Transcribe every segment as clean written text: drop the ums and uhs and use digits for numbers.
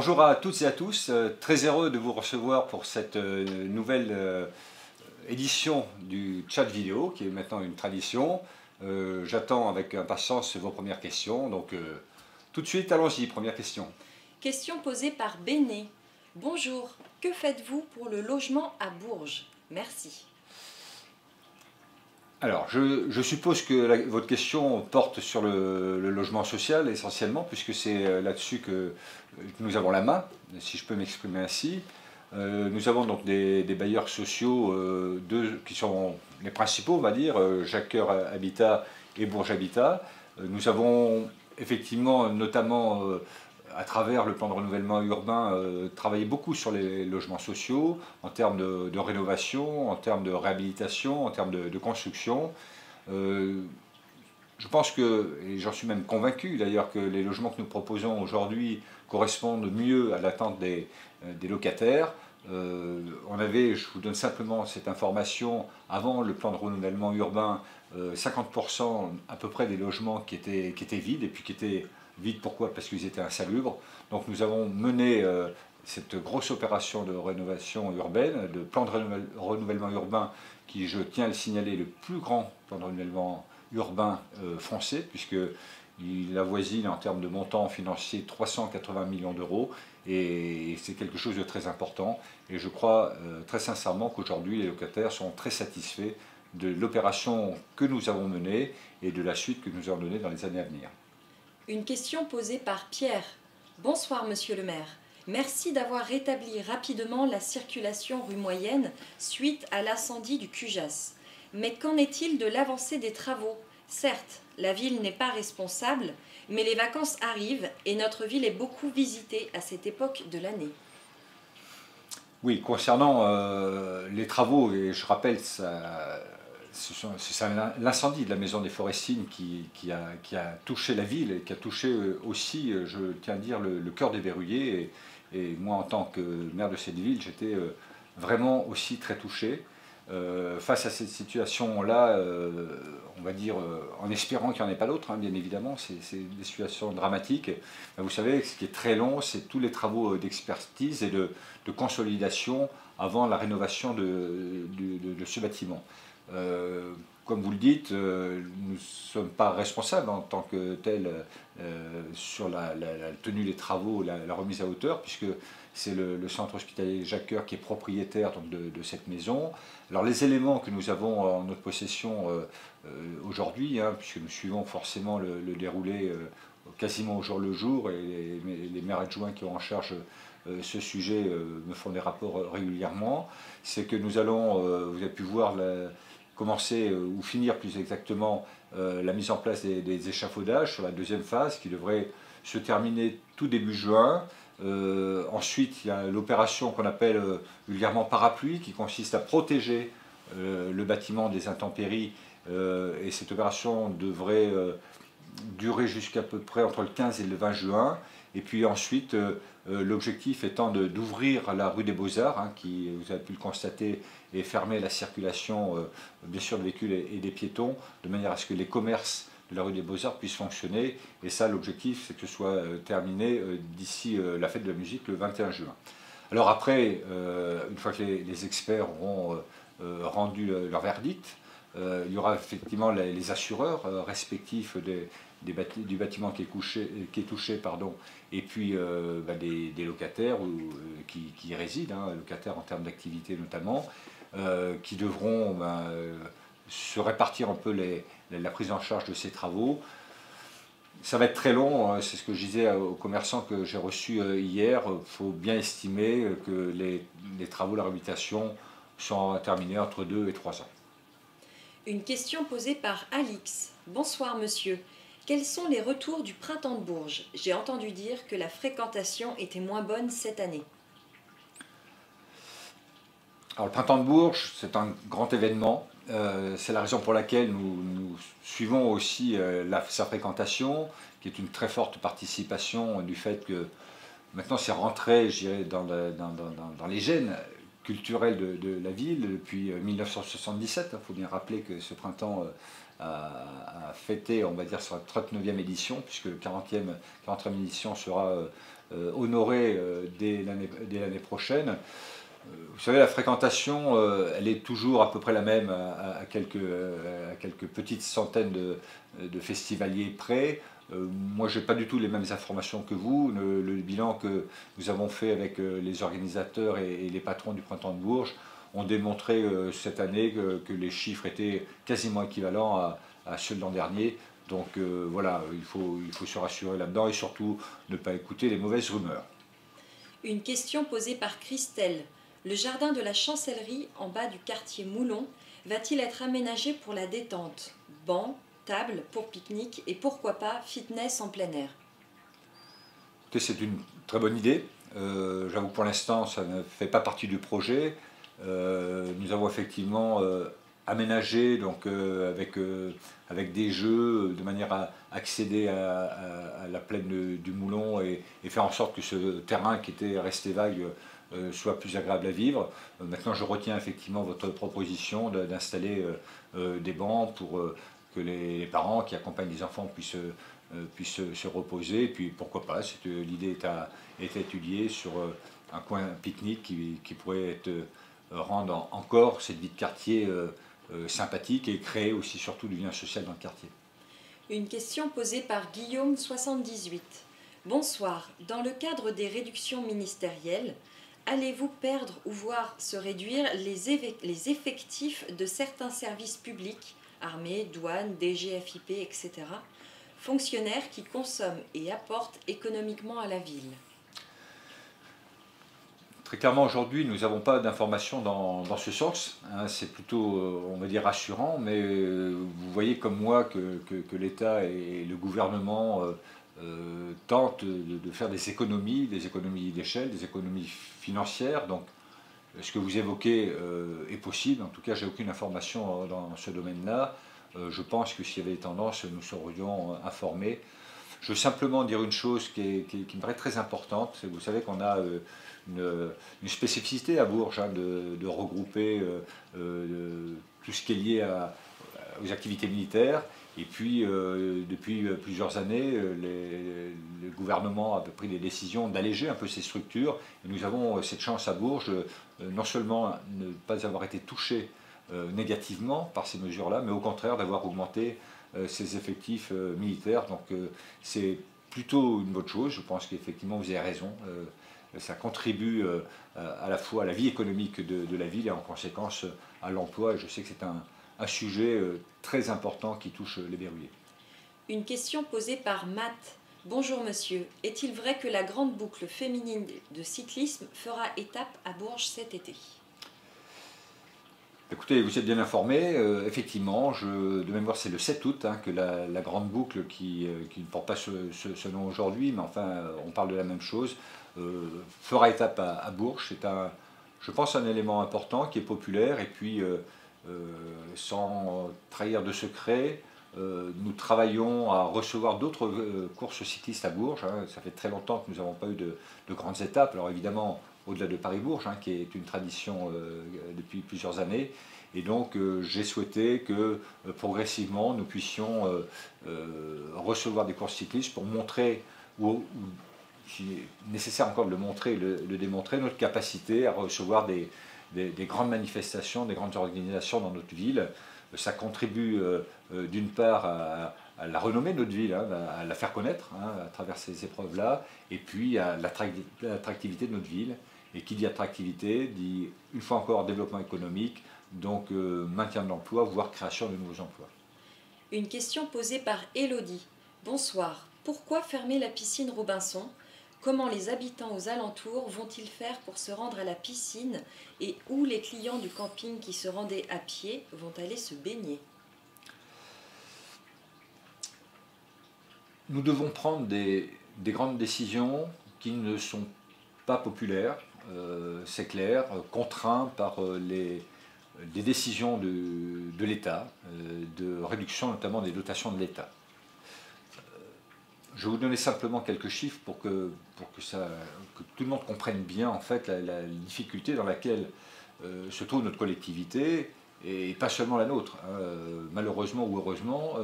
Bonjour à toutes et à tous, très heureux de vous recevoir pour cette nouvelle édition du chat vidéo qui est maintenant une tradition. J'attends avec impatience vos premières questions, donc tout de suite allons-y, première question. Question posée par Béné. Bonjour, que faites-vous pour le logement à Bourges? Merci. Alors, je suppose que votre question porte sur le logement social essentiellement, puisque c'est là-dessus que nous avons la main, si je peux m'exprimer ainsi. Nous avons donc des bailleurs sociaux qui sont les principaux, on va dire, Jacques Coeur Habitat et Bourges Habitat. Nous avons effectivement, notamment à travers le plan de renouvellement urbain, travaillé beaucoup sur les logements sociaux, en termes de rénovation, en termes de réhabilitation, en termes de construction. Je pense que, et j'en suis même convaincu d'ailleurs, que les logements que nous proposons aujourd'hui correspondent mieux à l'attente des locataires. On avait, je vous donne simplement cette information, avant le plan de renouvellement urbain, 50% à peu près des logements qui étaient vides, et puis qui étaient vides pourquoi? Parce qu'ils étaient insalubres. Donc nous avons mené cette grosse opération de rénovation urbaine, de plan de renouvellement urbain, qui, je tiens à le signaler, est le plus grand plan de renouvellement urbain français, puisqu'il avoisine en termes de montant financier 380 millions d'euros, et c'est quelque chose de très important. Et je crois très sincèrement qu'aujourd'hui les locataires sont très satisfaits de l'opération que nous avons menée et de la suite que nous allons donner dans les années à venir. Une question posée par Pierre. Bonsoir Monsieur le maire. Merci d'avoir rétabli rapidement la circulation rue Moyenne suite à l'incendie du Cujas. Mais qu'en est-il de l'avancée des travaux? Certes, la ville n'est pas responsable, mais les vacances arrivent et notre ville est beaucoup visitée à cette époque de l'année. Oui, concernant les travaux, et je rappelle, c'est l'incendie de la maison des Forestines qui a touché la ville et qui a touché aussi, je tiens à dire, le cœur des verrouillés. Et moi, en tant que maire de cette ville, j'étais vraiment aussi très touché. Face à cette situation-là, on va dire, en espérant qu'il n'y en ait pas d'autres, hein, bien évidemment, c'est des situations dramatiques. Vous savez, ce qui est très long, c'est tous les travaux d'expertise et de consolidation avant la rénovation de ce bâtiment. Comme vous le dites, nous ne sommes pas responsables en tant que tels sur la tenue des travaux, la remise à hauteur, puisque c'est le centre hospitalier Jacques Coeur qui est propriétaire donc, de cette maison. Alors les éléments que nous avons en notre possession aujourd'hui, hein, puisque nous suivons forcément le déroulé quasiment au jour le jour, et les maires adjoints qui ont en charge ce sujet me font des rapports régulièrement, c'est que nous allons, vous avez pu voir, commencer, ou finir plus exactement, la mise en place des échafaudages sur la deuxième phase qui devrait se terminer tout début juin. Ensuite, il y a l'opération qu'on appelle vulgairement parapluie, qui consiste à protéger le bâtiment des intempéries, et cette opération devrait durer jusqu'à peu près entre le 15 et le 20 juin. Et puis ensuite, l'objectif étant d'ouvrir la rue des Beaux-Arts, hein, qui, vous avez pu le constater, est fermée à la circulation, bien sûr, de véhicules et des piétons, de manière à ce que les commerces de la rue des Beaux-Arts puissent fonctionner. Et ça, l'objectif, c'est que ce soit terminé d'ici la fête de la musique, le 21 juin. Alors après, une fois que les experts auront rendu leur verdict, il y aura effectivement les assureurs respectifs du bâtiment qui est touché, pardon, et puis des locataires qui y résident, hein, locataires en termes d'activité notamment, qui devront se répartir un peu la prise en charge de ces travaux. Ça va être très long, c'est ce que je disais aux commerçants que j'ai reçus hier. Il faut bien estimer que les travaux, la réhabilitation sont terminés entre 2 et 3 ans. Une question posée par Alix. Bonsoir monsieur. Quels sont les retours du printemps de Bourges? J'ai entendu dire que la fréquentation était moins bonne cette année. Alors, le printemps de Bourges, c'est un grand événement. C'est la raison pour laquelle nous suivons aussi sa fréquentation, qui est une très forte participation du fait que maintenant c'est rentré, je dirais, dans les gènes culturels de la ville depuis 1977. Il faut bien rappeler que ce printemps a fêté, on va dire, sa 39e édition, puisque le 40e édition sera honoré dès l'année prochaine. Vous savez, la fréquentation, elle est toujours à peu près la même à quelques petites centaines de festivaliers près. Moi, je n'ai pas du tout les mêmes informations que vous. Le bilan que nous avons fait avec les organisateurs et les patrons du Printemps de Bourges ont démontré cette année que les chiffres étaient quasiment équivalents à ceux de l'an dernier. Donc voilà, il faut se rassurer là-dedans et surtout ne pas écouter les mauvaises rumeurs. Une question posée par Christelle. Le jardin de la Chancellerie, en bas du quartier Moulon, va-t-il être aménagé pour la détente? Bancs, tables pour pique-nique et pourquoi pas fitness en plein air? C'est une très bonne idée. J'avoue que pour l'instant, ça ne fait pas partie du projet. Nous avons effectivement aménagé donc, avec des jeux de manière à accéder à la plaine du Moulon et faire en sorte que ce terrain qui était resté vague soit plus agréable à vivre. Maintenant, je retiens effectivement votre proposition d'installer des bancs pour que les parents qui accompagnent les enfants puissent se reposer. Et puis pourquoi pas, l'idée est étudiée sur un coin pique-nique qui pourrait rendre encore cette vie de quartier sympathique et créer aussi surtout du lien social dans le quartier. Une question posée par Guillaume 78. Bonsoir, dans le cadre des réductions ministérielles, allez-vous perdre ou voir se réduire les effectifs de certains services publics, armée, douane, DGFiP, etc., fonctionnaires qui consomment et apportent économiquement à la ville? Très clairement, aujourd'hui, nous n'avons pas d'informations dans ce sens. Hein, c'est plutôt, on va dire, rassurant, mais vous voyez comme moi que l'État et le gouvernement tentent de faire des économies d'échelle, des économies financières. Donc, ce que vous évoquez est possible. En tout cas, j'ai aucune information dans ce domaine-là. Je pense que s'il y avait des tendances, nous serions informés. Je veux simplement dire une chose qui me paraît très importante. Vous savez qu'on a une spécificité à Bourges hein, de regrouper tout ce qui est lié aux activités militaires. Et puis, depuis plusieurs années, le gouvernement a pris des décisions d'alléger un peu ces structures. Et nous avons cette chance à Bourges, non seulement ne pas avoir été touchés négativement par ces mesures-là, mais au contraire d'avoir augmenté ces effectifs militaires. Donc c'est plutôt une bonne chose. Je pense qu'effectivement vous avez raison. Ça contribue à la fois à la vie économique de la ville et en conséquence à l'emploi. Et je sais que c'est un sujet très important qui touche les Berruyers. Une question posée par Matt. Bonjour monsieur, est-il vrai que la grande boucle féminine de cyclisme fera étape à Bourges cet été? Écoutez, vous êtes bien informé. Effectivement, de mémoire, c'est le 7 août hein, que la grande boucle, qui ne porte pas ce nom aujourd'hui, mais enfin, on parle de la même chose, fera étape à Bourges. C'est, je pense, un élément important qui est populaire. Et puis, sans trahir de secret, nous travaillons à recevoir d'autres courses cyclistes à Bourges. Hein. Ça fait très longtemps que nous n'avons pas eu de grandes étapes. Alors évidemment, au-delà de Paris-Bourges, hein, qui est une tradition depuis plusieurs années. Et donc j'ai souhaité que progressivement nous puissions recevoir des courses cyclistes pour montrer, ou s'il est nécessaire encore de le montrer, le démontrer, notre capacité à recevoir des grandes manifestations, des grandes organisations dans notre ville. Ça contribue d'une part à la renommée de notre ville, hein, à la faire connaître hein, à travers ces épreuves-là, et puis à l'attractivité de notre ville. Et qui dit attractivité, dit une fois encore développement économique, donc maintien de l'emploi, voire création de nouveaux emplois. Une question posée par Élodie. Bonsoir, pourquoi fermer la piscine Robinson? Comment les habitants aux alentours vont-ils faire pour se rendre à la piscine? Et où les clients du camping qui se rendaient à pied vont aller se baigner? Nous devons prendre des grandes décisions qui ne sont pas populaires, c'est clair, contraints par des décisions de l'État, de réduction notamment des dotations de l'État. Je vais vous donner simplement quelques chiffres pour que tout le monde comprenne bien en fait la difficulté dans laquelle se trouve notre collectivité et pas seulement la nôtre, hein. Malheureusement ou heureusement,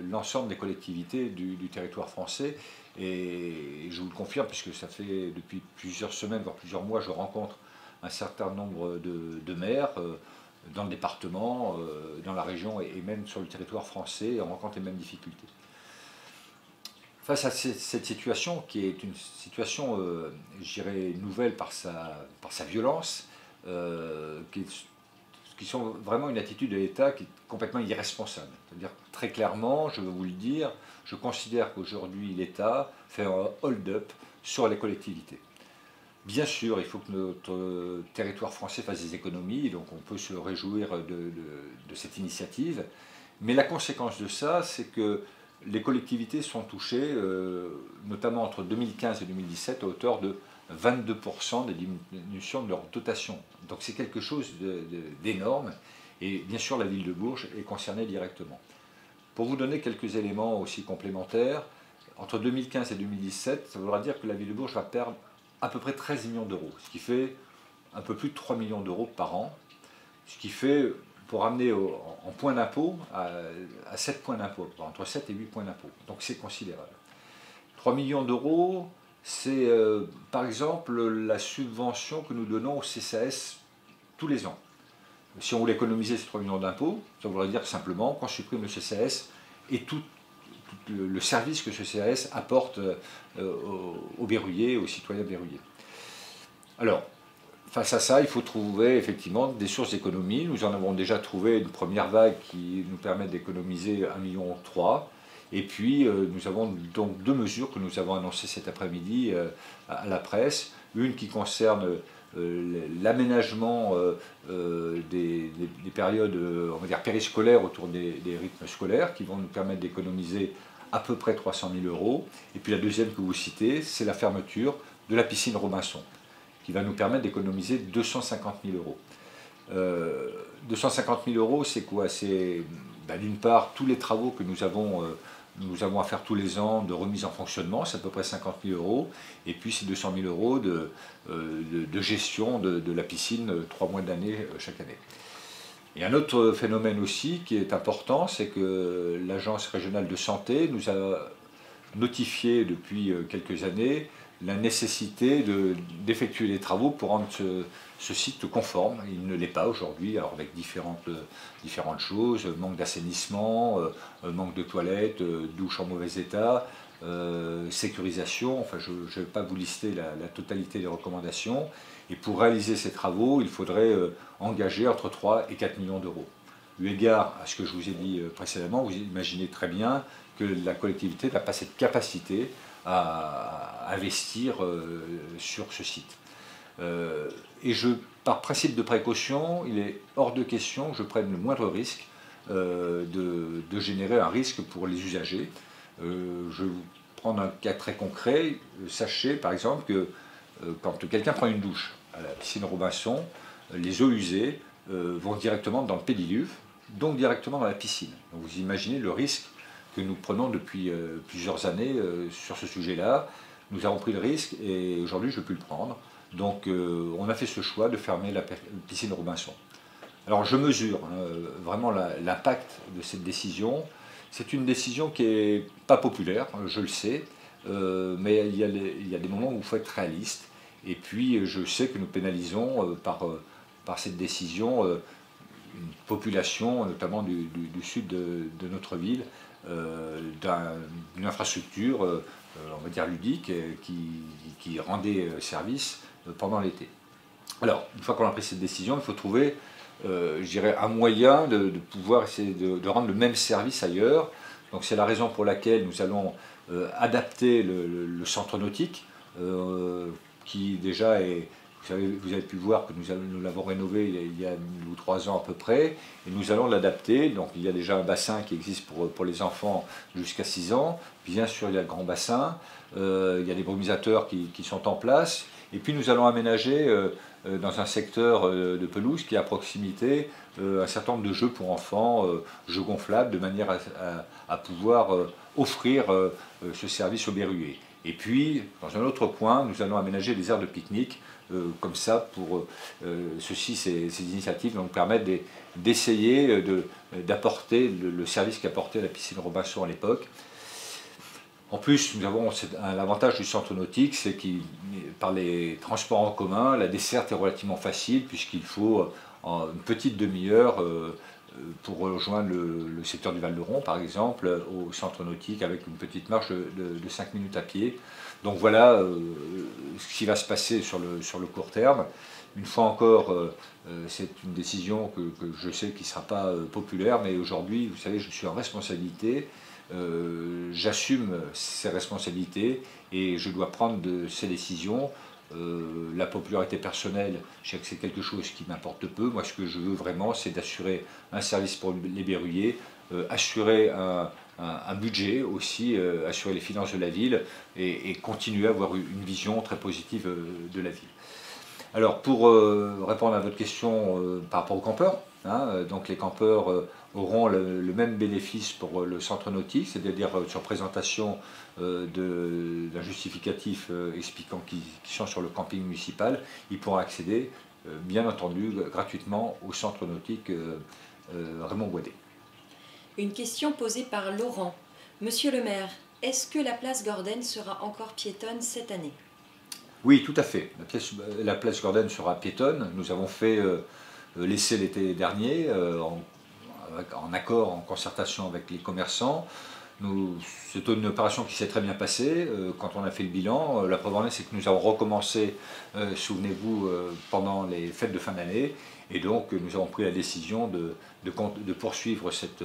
l'ensemble des collectivités du territoire français, et je vous le confirme puisque ça fait depuis plusieurs semaines, voire plusieurs mois, je rencontre un certain nombre de maires dans le département, dans la région et même sur le territoire français, on rencontre les mêmes difficultés. Face à cette situation, qui est une situation, je dirais, nouvelle par sa violence, qui sont vraiment une attitude de l'État qui est complètement irresponsable. C'est-à-dire, très clairement, je veux vous le dire, je considère qu'aujourd'hui l'État fait un hold-up sur les collectivités. Bien sûr, il faut que notre territoire français fasse des économies, donc on peut se réjouir de cette initiative, mais la conséquence de ça, c'est que les collectivités sont touchées, notamment entre 2015 et 2017, à hauteur de 22% des diminutions de leur dotation. Donc c'est quelque chose d'énorme, et bien sûr la ville de Bourges est concernée directement. Pour vous donner quelques éléments aussi complémentaires, entre 2015 et 2017, ça voudra dire que la ville de Bourges va perdre à peu près 13 millions d'euros, ce qui fait un peu plus de 3 millions d'euros par an, ce qui fait, pour amener en points d'impôt, à 7 points d'impôt, entre 7 et 8 points d'impôt. Donc c'est considérable. 3 millions d'euros, c'est par exemple la subvention que nous donnons au CCAS tous les ans. Si on voulait économiser ces 3 millions d'impôts, ça voudrait dire simplement qu'on supprime le CCAS et tout le service que ce CCAS apporte aux verrouillés, aux citoyens verrouillés. Alors, face à ça, il faut trouver effectivement des sources d'économie. Nous en avons déjà trouvé une première vague qui nous permet d'économiser 1,3 million. Et puis, nous avons donc 2 mesures que nous avons annoncées cet après-midi à la presse. Une qui concerne l'aménagement des périodes, on va dire, périscolaires autour des rythmes scolaires, qui vont nous permettre d'économiser à peu près 300 000 euros. Et puis la deuxième que vous citez, c'est la fermeture de la piscine Robinson, qui va nous permettre d'économiser 250 000 euros. 250 000 euros, c'est quoi? C'est d'une part tous les travaux que nous avons à faire tous les ans de remise en fonctionnement, c'est à peu près 50 000 euros, et puis c'est 200 000 euros de gestion de la piscine 3 mois d'année chaque année. Et un autre phénomène aussi qui est important, c'est que l'Agence régionale de santé nous a notifié depuis quelques années la nécessité d'effectuer des travaux pour rendre ce site conforme. Il ne l'est pas aujourd'hui, alors avec différentes choses, manque d'assainissement, manque de toilettes, douches en mauvais état, sécurisation, enfin je ne vais pas vous lister la totalité des recommandations. Et pour réaliser ces travaux, il faudrait engager entre 3 et 4 millions d'euros. Eu égard à ce que je vous ai dit précédemment, vous imaginez très bien que la collectivité n'a pas cette capacité à investir sur ce site. Et par principe de précaution, il est hors de question que je prenne le moindre risque de générer un risque pour les usagers. Je vais vous prendre un cas très concret. Sachez par exemple que quand quelqu'un prend une douche à la piscine Robinson, les eaux usées vont directement dans le pédiluve, donc directement dans la piscine. Donc vous imaginez le risque que nous prenons depuis plusieurs années sur ce sujet-là. Nous avons pris le risque et aujourd'hui je ne peux plus le prendre. Donc on a fait ce choix de fermer la piscine Robinson. Alors je mesure vraiment l'impact de cette décision. C'est une décision qui n'est pas populaire, je le sais, mais il y a des moments où il faut être réaliste. Et puis je sais que nous pénalisons par cette décision une population, notamment du sud de notre ville, d'une infrastructure, on va dire ludique, qui rendait service pendant l'été. Alors, une fois qu'on a pris cette décision, il faut trouver, je dirais, un moyen de pouvoir essayer de rendre le même service ailleurs. Donc c'est la raison pour laquelle nous allons adapter le centre nautique, qui déjà est... Vous avez pu voir que nous l'avons rénové il y a 2 ou 3 ans à peu près, et nous allons l'adapter. Donc il y a déjà un bassin qui existe pour les enfants jusqu'à 6 ans, bien sûr il y a le grand bassin, il y a des brumisateurs qui sont en place, et puis nous allons aménager dans un secteur de pelouse qui est à proximité un certain nombre de jeux pour enfants, jeux gonflables, de manière à pouvoir offrir ce service aux berruers. Et puis, dans un autre coin, nous allons aménager des aires de pique-nique comme ça pour ces initiatives nous permettent d'essayer d'apporter le service qu'apportait la piscine Robinson à l'époque. En plus, nous avons l'avantage du centre nautique, c'est que par les transports en commun, la desserte est relativement facile puisqu'il faut une petite demi-heure pour rejoindre le secteur du Val-de-Ron, par exemple, au centre nautique avec une petite marche de 5 minutes à pied. Donc voilà ce qui va se passer sur le court terme. Une fois encore, c'est une décision que je sais qui ne sera pas populaire, mais aujourd'hui, vous savez, je suis en responsabilité. J'assume ces responsabilités et je dois prendre ces décisions. La popularité personnelle, je sais que c'est quelque chose qui m'importe peu. Moi, ce que je veux vraiment, c'est d'assurer un service pour les berruyers, assurer un budget aussi, assurer les finances de la ville et continuer à avoir une vision très positive de la ville. Alors, pour répondre à votre question par rapport aux campeurs, donc les campeurs auront le même bénéfice pour le centre nautique, c'est-à-dire sur présentation d'un justificatif expliquant qu'ils sont sur le camping municipal, ils pourront accéder, bien entendu, gratuitement au centre nautique Raymond Boisdet. Une question posée par Laurent. Monsieur le maire, est-ce que la place Gordon sera encore piétonne cette année? Oui, tout à fait. La place Gordon sera piétonne. Nous avons fait l'essai l'été dernier en accord, en concertation avec les commerçants. C'est une opération qui s'est très bien passée. Quand on a fait le bilan, la preuve en est, c'est que nous avons recommencé, souvenez-vous, pendant les fêtes de fin d'année. Et donc, nous avons pris la décision de poursuivre cette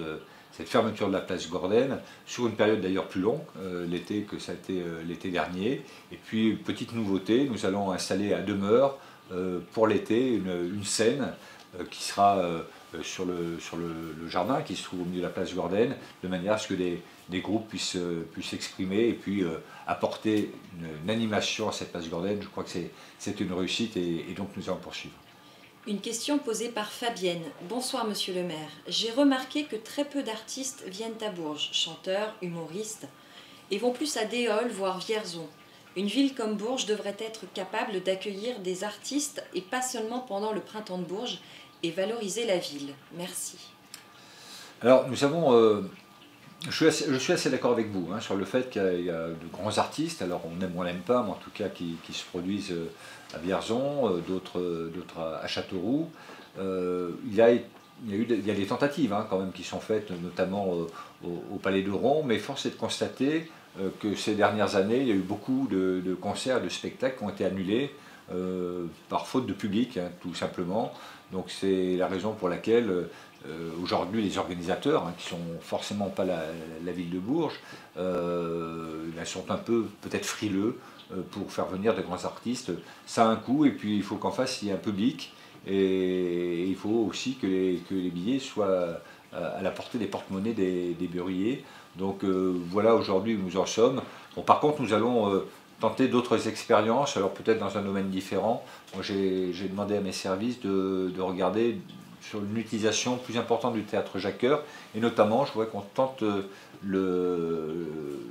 fermeture de la place Gordon sur une période d'ailleurs plus longue, l'été, que ça a été l'été dernier. Et puis, petite nouveauté, nous allons installer à demeure pour l'été une scène qui sera sur le jardin qui se trouve au milieu de la place Gordon, de manière à ce que des groupes puissent s'exprimer et puis apporter une animation à cette place Gordon. Je crois que c'est une réussite et donc nous allons poursuivre. Une question posée par Fabienne. Bonsoir monsieur le maire. J'ai remarqué que très peu d'artistes viennent à Bourges, chanteurs, humoristes, et vont plus à Déol, voire Vierzon. Une ville comme Bourges devrait être capable d'accueillir des artistes et pas seulement pendant le printemps de Bourges et valoriser la ville. Merci. Alors nous avons... je suis assez d'accord avec vous sur le fait qu'il y a de grands artistes, alors on aime ou on n'aime pas, mais en tout cas qui se produisent à Vierzon, d'autres à Châteauroux. Il y a des tentatives quand même qui sont faites, notamment au Palais de Ron, mais force est de constater que ces dernières années, il y a eu beaucoup de concerts, de spectacles qui ont été annulés par faute de public, tout simplement. Donc c'est la raison pour laquelle aujourd'hui les organisateurs, qui ne sont forcément pas la ville de Bourges, sont un peu peut-être frileux pour faire venir de grands artistes. Ça a un coût et puis il faut qu'en face il y ait un public et il faut aussi que les billets soient à la portée des porte-monnaies des berruyers. Donc voilà aujourd'hui où nous en sommes. Bon, par contre nous allons tenter d'autres expériences, alors peut-être dans un domaine différent. Moi j'ai demandé à mes services de regarder sur une utilisation plus importante du théâtre Jacques-Cœur, et notamment je voudrais qu'on tente une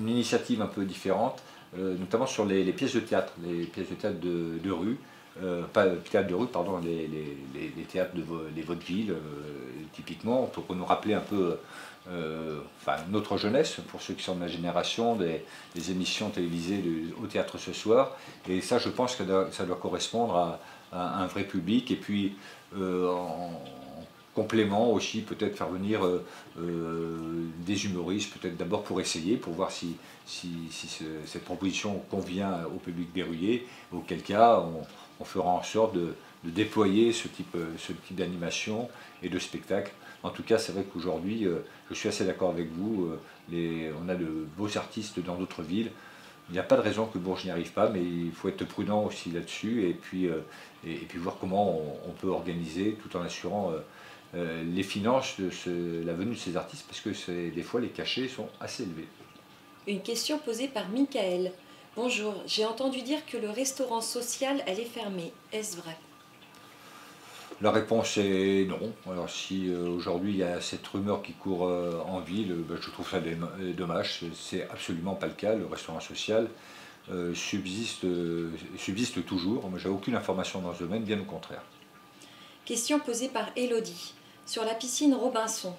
initiative un peu différente, notamment sur les pièces de théâtre, de rue, pas théâtre de rue, pardon, les théâtres des vaudevilles, typiquement, pour nous rappeler un peu notre jeunesse, pour ceux qui sont de ma génération, des émissions télévisées au théâtre ce soir, et ça je pense que ça doit correspondre à un vrai public, et puis en complément aussi peut-être faire venir des humoristes, peut-être d'abord pour essayer, pour voir si cette proposition convient au public berruyer, auquel cas on fera en sorte de déployer ce type d'animation et de spectacle. En tout cas, c'est vrai qu'aujourd'hui, je suis assez d'accord avec vous, on a de beaux artistes dans d'autres villes. Il n'y a pas de raison que Bourges n'y arrive pas, mais il faut être prudent aussi là-dessus et puis voir comment on peut organiser tout en assurant les finances de la venue de ces artistes, parce que des fois les cachets sont assez élevés. Une question posée par Michael. Bonjour, j'ai entendu dire que le restaurant social allait fermer. Est-ce vrai? La réponse est non. Alors si aujourd'hui il y a cette rumeur qui court en ville, je trouve ça dommage. C'est absolument pas le cas. Le restaurant social subsiste toujours. Moi, je n'ai aucune information dans ce domaine, bien au contraire. Question posée par Élodie. Sur la piscine Robinson,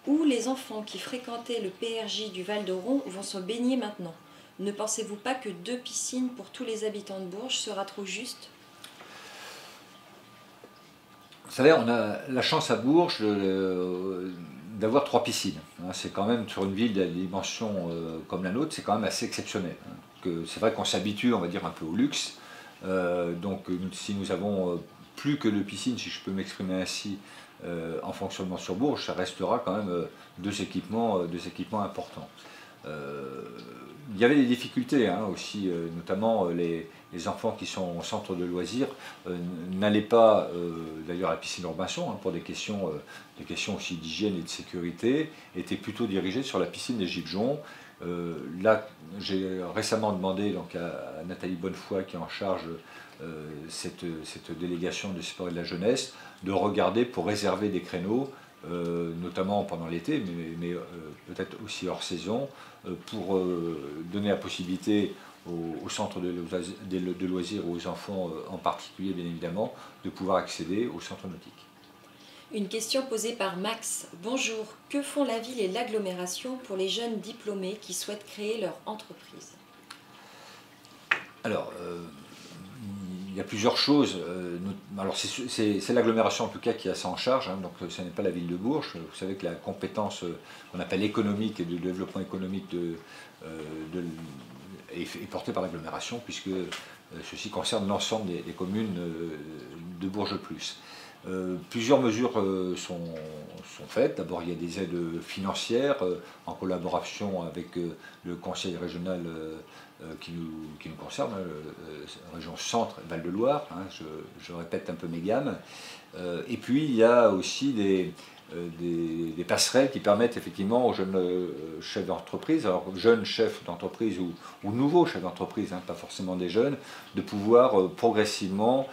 où les enfants qui fréquentaient le PRJ du Val-d'Oron vont se baigner maintenant. Ne pensez-vous pas que 2 piscines pour tous les habitants de Bourges sera trop juste? Vous savez, on a la chance à Bourges d'avoir 3 piscines. C'est quand même, sur une ville de dimension comme la nôtre, c'est quand même assez exceptionnel. C'est vrai qu'on s'habitue, on va dire, un peu au luxe. Donc si nous avons plus que 2 piscines, si je peux m'exprimer ainsi, en fonctionnement sur Bourges, ça restera quand même 2 équipements importants. Il y avait des difficultés aussi, notamment les enfants qui sont au centre de loisirs n'allaient pas d'ailleurs à la piscine Robinson pour des questions aussi d'hygiène et de sécurité, étaient plutôt dirigés sur la piscine des Gilles-Jon. Là, j'ai récemment demandé donc, à Nathalie Bonnefoy, qui est en charge cette délégation du sport et de la jeunesse, de regarder pour réserver des créneaux, notamment pendant l'été, mais peut-être aussi hors saison, pour donner la possibilité aux centres de loisirs, aux enfants en particulier bien évidemment, de pouvoir accéder au centre nautique. Une question posée par Max. Bonjour, que font la ville et l'agglomération pour les jeunes diplômés qui souhaitent créer leur entreprise? Alors, il y a plusieurs choses. Alors c'est l'agglomération en tout cas qui a ça en charge, donc ce n'est pas la ville de Bourges. Vous savez que la compétence qu'on appelle économique et de développement économique est portée par l'agglomération, puisque ceci concerne l'ensemble des communes de Bourges plus. Plusieurs mesures sont faites. D'abord, il y a des aides financières en collaboration avec le conseil régional qui nous concerne, région Centre, Val-de-Loire, je répète un peu mes gammes. Et puis, il y a aussi des passerelles qui permettent effectivement aux jeunes chefs d'entreprise, alors jeunes chefs d'entreprise ou nouveaux chefs d'entreprise, pas forcément des jeunes, de pouvoir progressivement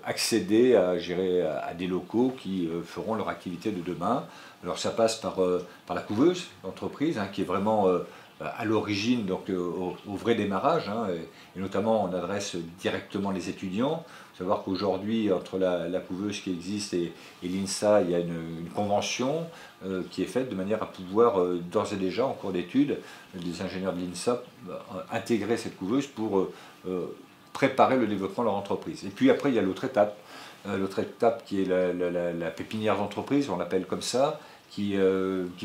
accéder à des locaux qui feront leur activité de demain. Alors ça passe par la couveuse d'entreprise, qui est vraiment à l'origine, donc au vrai démarrage, et notamment on adresse directement les étudiants. Il faut savoir qu'aujourd'hui, entre la couveuse qui existe et l'INSA, il y a une convention qui est faite de manière à pouvoir, d'ores et déjà, en cours d'études, les ingénieurs de l'INSA intégrer cette couveuse pour préparer le développement de leur entreprise. Et puis après, il y a l'autre étape qui est la pépinière d'entreprise, on l'appelle comme ça, qui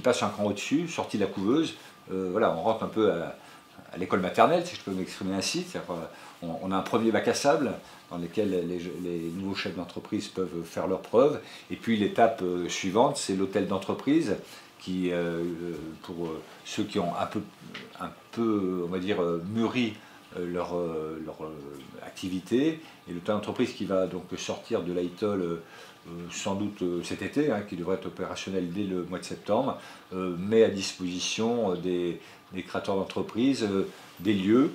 passe un cran au-dessus, sortie de la couveuse. Voilà, on rentre un peu à l'école maternelle, si je peux m'exprimer ainsi. On a un premier bac à sable dans lequel les nouveaux chefs d'entreprise peuvent faire leurs preuves. Et puis l'étape suivante, c'est l'hôtel d'entreprise qui, pour ceux qui ont un peu on va dire, mûri leur activité, et l'hôtel d'entreprise qui va donc sortir de l'AITOL sans doute cet été, qui devrait être opérationnel dès le mois de septembre, met à disposition des créateurs d'entreprises des lieux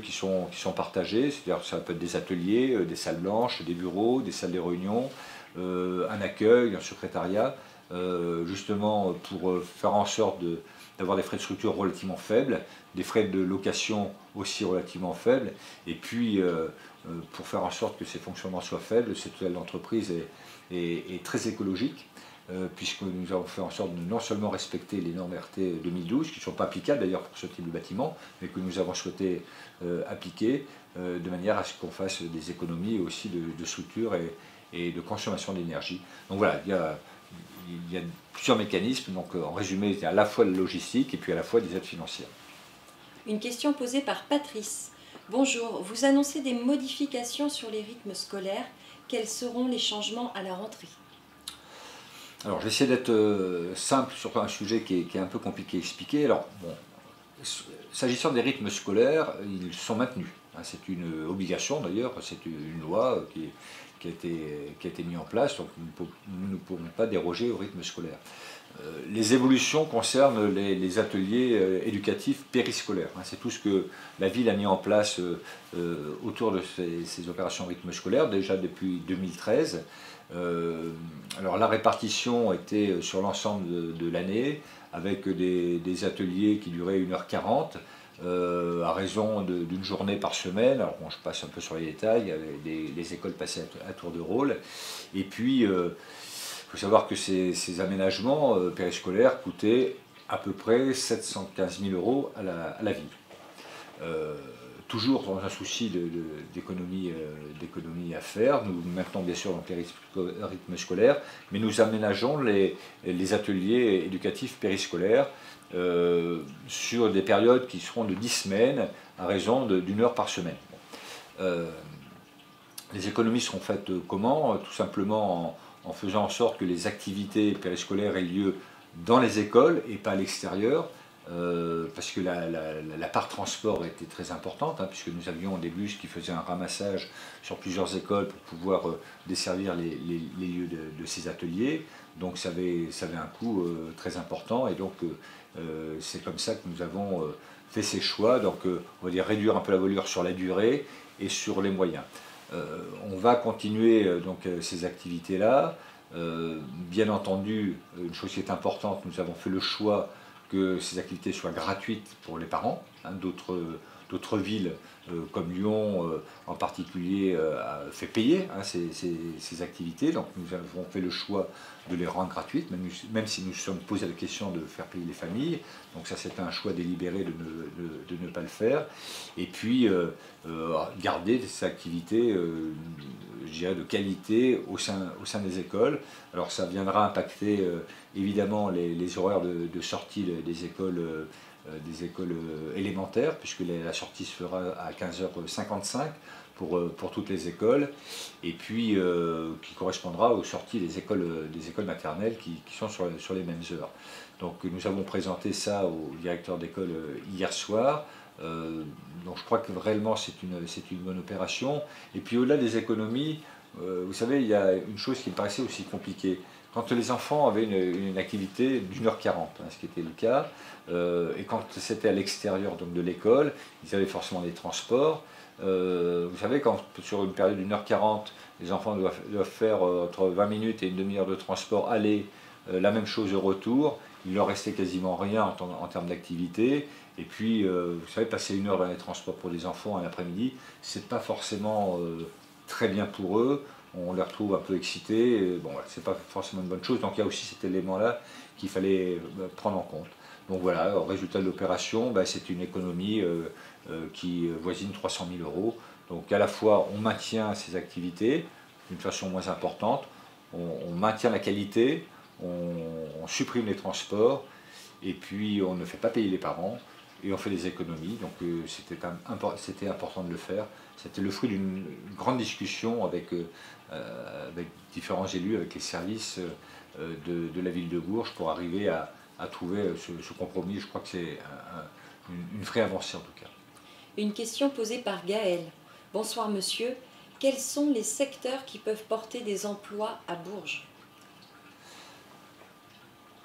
qui sont partagés, c'est-à-dire ça peut être des ateliers, des salles blanches, des bureaux, des salles de réunion, un accueil, un secrétariat, justement pour faire en sorte d'avoir des frais de structure relativement faibles, des frais de location aussi relativement faibles, et puis pour faire en sorte que ces fonctionnements soient faibles, cette hôtel d'entreprise est très écologique, puisque nous avons fait en sorte de non seulement respecter les normes RT 2012, qui ne sont pas applicables d'ailleurs pour ce type de bâtiment, mais que nous avons souhaité appliquer de manière à ce qu'on fasse des économies aussi de structure et de consommation d'énergie. Donc voilà, il y a plusieurs mécanismes, donc en résumé, il y a à la fois la logistique et puis à la fois des aides financières. Une question posée par Patrice. Bonjour, vous annoncez des modifications sur les rythmes scolaires. Quels seront les changements à la rentrée? Alors, je vais essayer d'être simple sur un sujet qui est un peu compliqué à expliquer. Alors, bon, s'agissant des rythmes scolaires, ils sont maintenus. C'est une obligation d'ailleurs, c'est une loi qui a été mise en place, donc nous ne pourrons pas déroger au rythme scolaire. Les évolutions concernent les ateliers éducatifs périscolaires. C'est tout ce que la ville a mis en place autour de ces opérations rythme scolaire, déjà depuis 2013. Alors la répartition était sur l'ensemble de l'année, avec des ateliers qui duraient 1h40, à raison d'une journée par semaine. Alors bon, je passe un peu sur les détails, les écoles passaient à tour de rôle. Et puis, il faut savoir que ces aménagements périscolaires coûtaient à peu près 715 000 € à la ville. Toujours dans un souci d'économie à faire, nous maintenons bien sûr donc les rythmes scolaires, mais nous aménageons les ateliers éducatifs périscolaires sur des périodes qui seront de 10 semaines à raison d'1 heure par semaine. Les économies seront faites comment? Tout simplement en faisant en sorte que les activités périscolaires aient lieu dans les écoles et pas à l'extérieur. Parce que la part transport était très importante, hein, puisque nous avions des bus qui faisaient un ramassage sur plusieurs écoles pour pouvoir desservir les lieux de ces ateliers. Donc ça avait un coût très important, et donc c'est comme ça que nous avons fait ces choix. Donc on va dire réduire un peu la voilure sur la durée et sur les moyens. On va continuer donc ces activités-là. Bien entendu, une chose qui est importante, nous avons fait le choix que ces activités soient gratuites pour les parents. Hein, d'autres villes, comme Lyon en particulier, fait payer hein, ces activités. Donc nous avons fait le choix de les rendre gratuites, même si nous nous sommes posé la question de faire payer les familles. Donc ça, c'est un choix délibéré de ne pas le faire. Et puis garder ces activités je dirais de qualité au sein des écoles. Alors ça viendra impacter évidemment les horaires de sortie des écoles élémentaires, puisque la sortie se fera à 15h55 pour toutes les écoles, et puis qui correspondra aux sorties des écoles maternelles qui sont sur les mêmes heures. Donc nous avons présenté ça au directeur d'école hier soir. Donc je crois que réellement c'est une bonne opération. Et puis au-delà des économies, vous savez, il y a une chose qui me paraissait aussi compliquée. Quand les enfants avaient une activité d'1h40, hein, ce qui était le cas, et quand c'était à l'extérieur de l'école, ils avaient forcément des transports. Vous savez, quand sur une période d'1h40, les enfants doivent faire entre 20 minutes et une demi-heure de transport aller, la même chose au retour, il leur restait quasiment rien en termes d'activité. Et puis, vous savez, passer 1 heure dans les transports pour les enfants un après-midi, c'est pas forcément très bien pour eux. On les retrouve un peu excités. Bon, c'est pas forcément une bonne chose. Donc il y a aussi cet élément-là qu'il fallait prendre en compte. Donc voilà, au résultat de l'opération, c'est une économie qui voisine 300 000 €. Donc à la fois, on maintient ces activités d'une façon moins importante, on maintient la qualité, on supprime les transports, et puis on ne fait pas payer les parents, et on fait des économies. Donc c'était important de le faire. C'était le fruit d'une grande discussion avec différents élus, avec les services de la ville de Bourges, pour arriver à trouver ce compromis. Je crois que c'est une vraie avancée en tout cas. Une question posée par Gaël. Bonsoir monsieur, quels sont les secteurs qui peuvent porter des emplois à Bourges?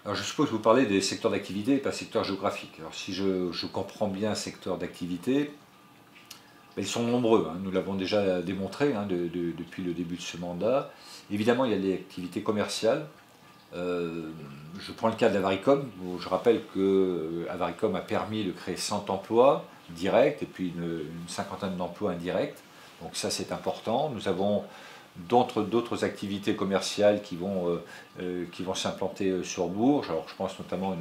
Alors je suppose que vous parlez des secteurs d'activité et pas secteurs géographiques. Alors si je comprends bien secteurs d'activité, ils sont nombreux, hein. Nous l'avons déjà démontré hein, depuis le début de ce mandat. Évidemment, il y a les activités commerciales. Je prends le cas d'Avaricom, où je rappelle qu'Avaricom a permis de créer 100 emplois directs et puis une cinquantaine d'emplois indirects. Donc ça, c'est important. Nous avons d'autres activités commerciales qui vont s'implanter sur Bourges. Alors je pense notamment à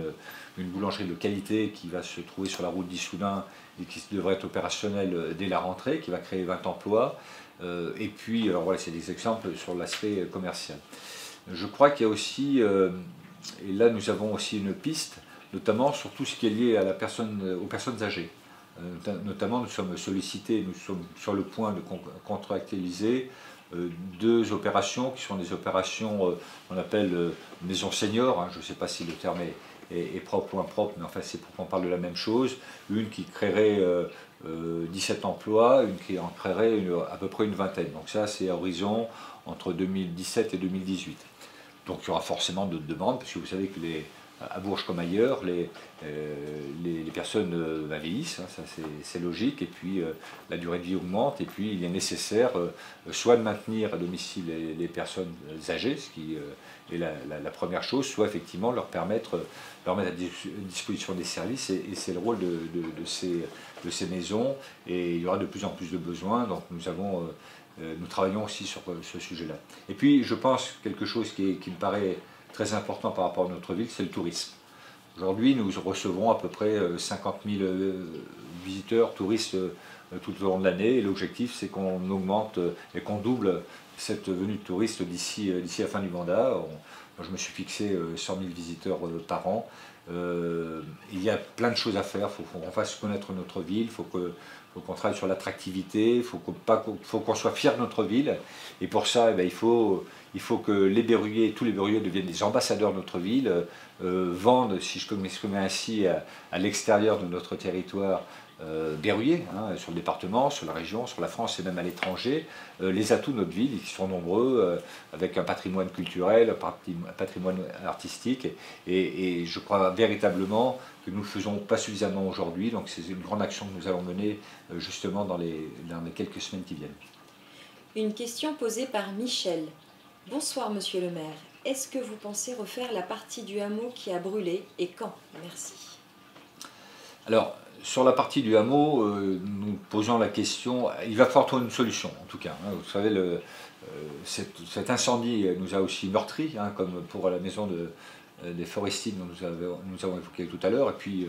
une boulangerie de qualité qui va se trouver sur la route d'Issoudun et qui devrait être opérationnelle dès la rentrée, qui va créer 20 emplois. Et puis, alors voilà, c'est des exemples sur l'aspect commercial. Je crois qu'il y a aussi, et là nous avons aussi une piste, notamment sur tout ce qui est lié à aux personnes âgées. Notamment, nous sommes sollicités, nous sommes sur le point de contractualiser 2 opérations qui sont des opérations qu'on appelle maison senior. Hein, je ne sais pas si le terme est propre ou impropre, mais enfin c'est pour qu'on parle de la même chose. Une qui créerait 17 emplois, une qui en créerait à peu près une vingtaine. Donc ça, c'est à horizon entre 2017 et 2018. Donc il y aura forcément d'autres demandes, parce que vous savez que à Bourges comme ailleurs, les personnes vieillissent, hein, ça c'est logique, et puis la durée de vie augmente, et puis il est nécessaire soit de maintenir à domicile les personnes âgées, ce qui est la première chose, soit effectivement leur mettre à disposition des services, et c'est le rôle de ces maisons, et il y aura de plus en plus de besoins, donc nous travaillons aussi sur ce sujet-là. Et puis je pense quelque chose qui me paraît très important par rapport à notre ville, c'est le tourisme. Aujourd'hui, nous recevons à peu près 50 000 visiteurs, touristes tout au long de l'année, et l'objectif c'est qu'on augmente et qu'on double cette venue de touristes d'ici la fin du mandat. Moi, je me suis fixé 100 000 visiteurs par an. Il y a plein de choses à faire, il faut qu'on fasse connaître notre ville, il faut qu'on travaille sur l'attractivité, il faut qu'on soit fier de notre ville, et pour ça, il faut que les berruyers, tous les berruyers deviennent des ambassadeurs de notre ville, vendent, si je peux m'exprimer ainsi, à l'extérieur de notre territoire berruyer, hein, sur le département, sur la région, sur la France et même à l'étranger, les atouts de notre ville, qui sont nombreux, avec un patrimoine culturel, un patrimoine artistique, et je crois véritablement que nous ne le faisons pas suffisamment aujourd'hui, donc c'est une grande action que nous allons mener justement dans les quelques semaines qui viennent. Une question posée par Michel. Bonsoir Monsieur le maire, est-ce que vous pensez refaire la partie du hameau qui a brûlé et quand? Merci. Alors, sur la partie du hameau, nous posons la question, il va falloir trouver une solution en tout cas. Hein. Vous savez, cet incendie nous a aussi meurtris, hein, comme pour la maison des Forestiers dont nous avons évoqué tout à l'heure, et puis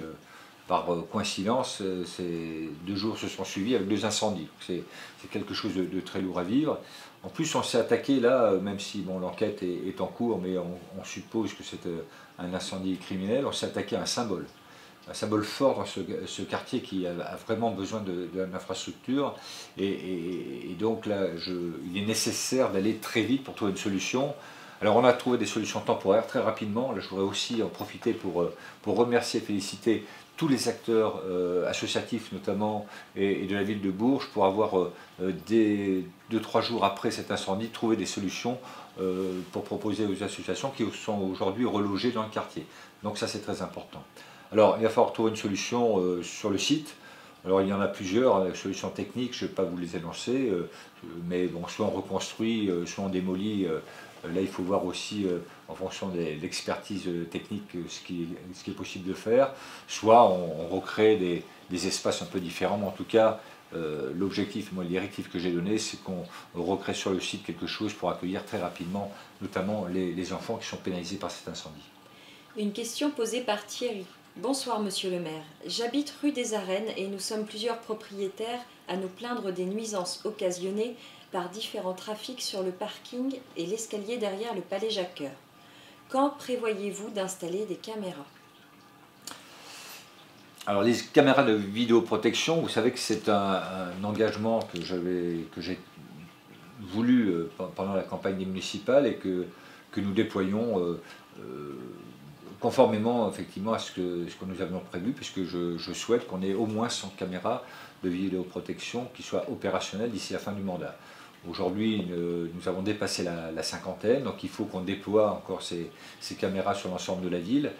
par coïncidence, ces 2 jours se sont suivis avec 2 incendies. C'est quelque chose de très lourd à vivre. En plus, on s'est attaqué là, même si bon, l'enquête est en cours, mais on suppose que c'est un incendie criminel, on s'est attaqué à un symbole fort dans ce quartier qui a vraiment besoin de l'infrastructure. Et donc là, il est nécessaire d'aller très vite pour trouver une solution. Alors on a trouvé des solutions temporaires très rapidement. Là, je voudrais aussi en profiter pour remercier et féliciter tous les acteurs associatifs notamment et de la ville de Bourges pour avoir, 2-3 jours après cet incendie, trouvé des solutions pour proposer aux associations qui sont aujourd'hui relogées dans le quartier. Donc ça c'est très important. Alors, il va falloir trouver une solution sur le site. Alors, il y en a plusieurs solutions techniques, je ne vais pas vous les énoncer, mais bon, soit on reconstruit, soit on démolit. Là, il faut voir aussi, en fonction de l'expertise technique, ce qui est possible de faire. Soit on recrée des espaces un peu différents, mais en tout cas, l'objectif, moi, le directif que j'ai donné, c'est qu'on recrée sur le site quelque chose pour accueillir très rapidement, notamment les enfants qui sont pénalisés par cet incendie. Une question posée par Thierry. Bonsoir Monsieur le maire, j'habite rue des Arènes et nous sommes plusieurs propriétaires à nous plaindre des nuisances occasionnées par différents trafics sur le parking et l'escalier derrière le palais Jacques-Cœur. Quand prévoyez-vous d'installer des caméras? Alors les caméras de vidéoprotection, vous savez que c'est un engagement que j'ai voulu pendant la campagne des municipales et que nous déployons conformément effectivement à ce que nous avions prévu, puisque je souhaite qu'on ait au moins 100 caméras de vidéoprotection qui soient opérationnelles d'ici la fin du mandat. Aujourd'hui, nous avons dépassé la cinquantaine, donc il faut qu'on déploie encore ces caméras sur l'ensemble de la ville,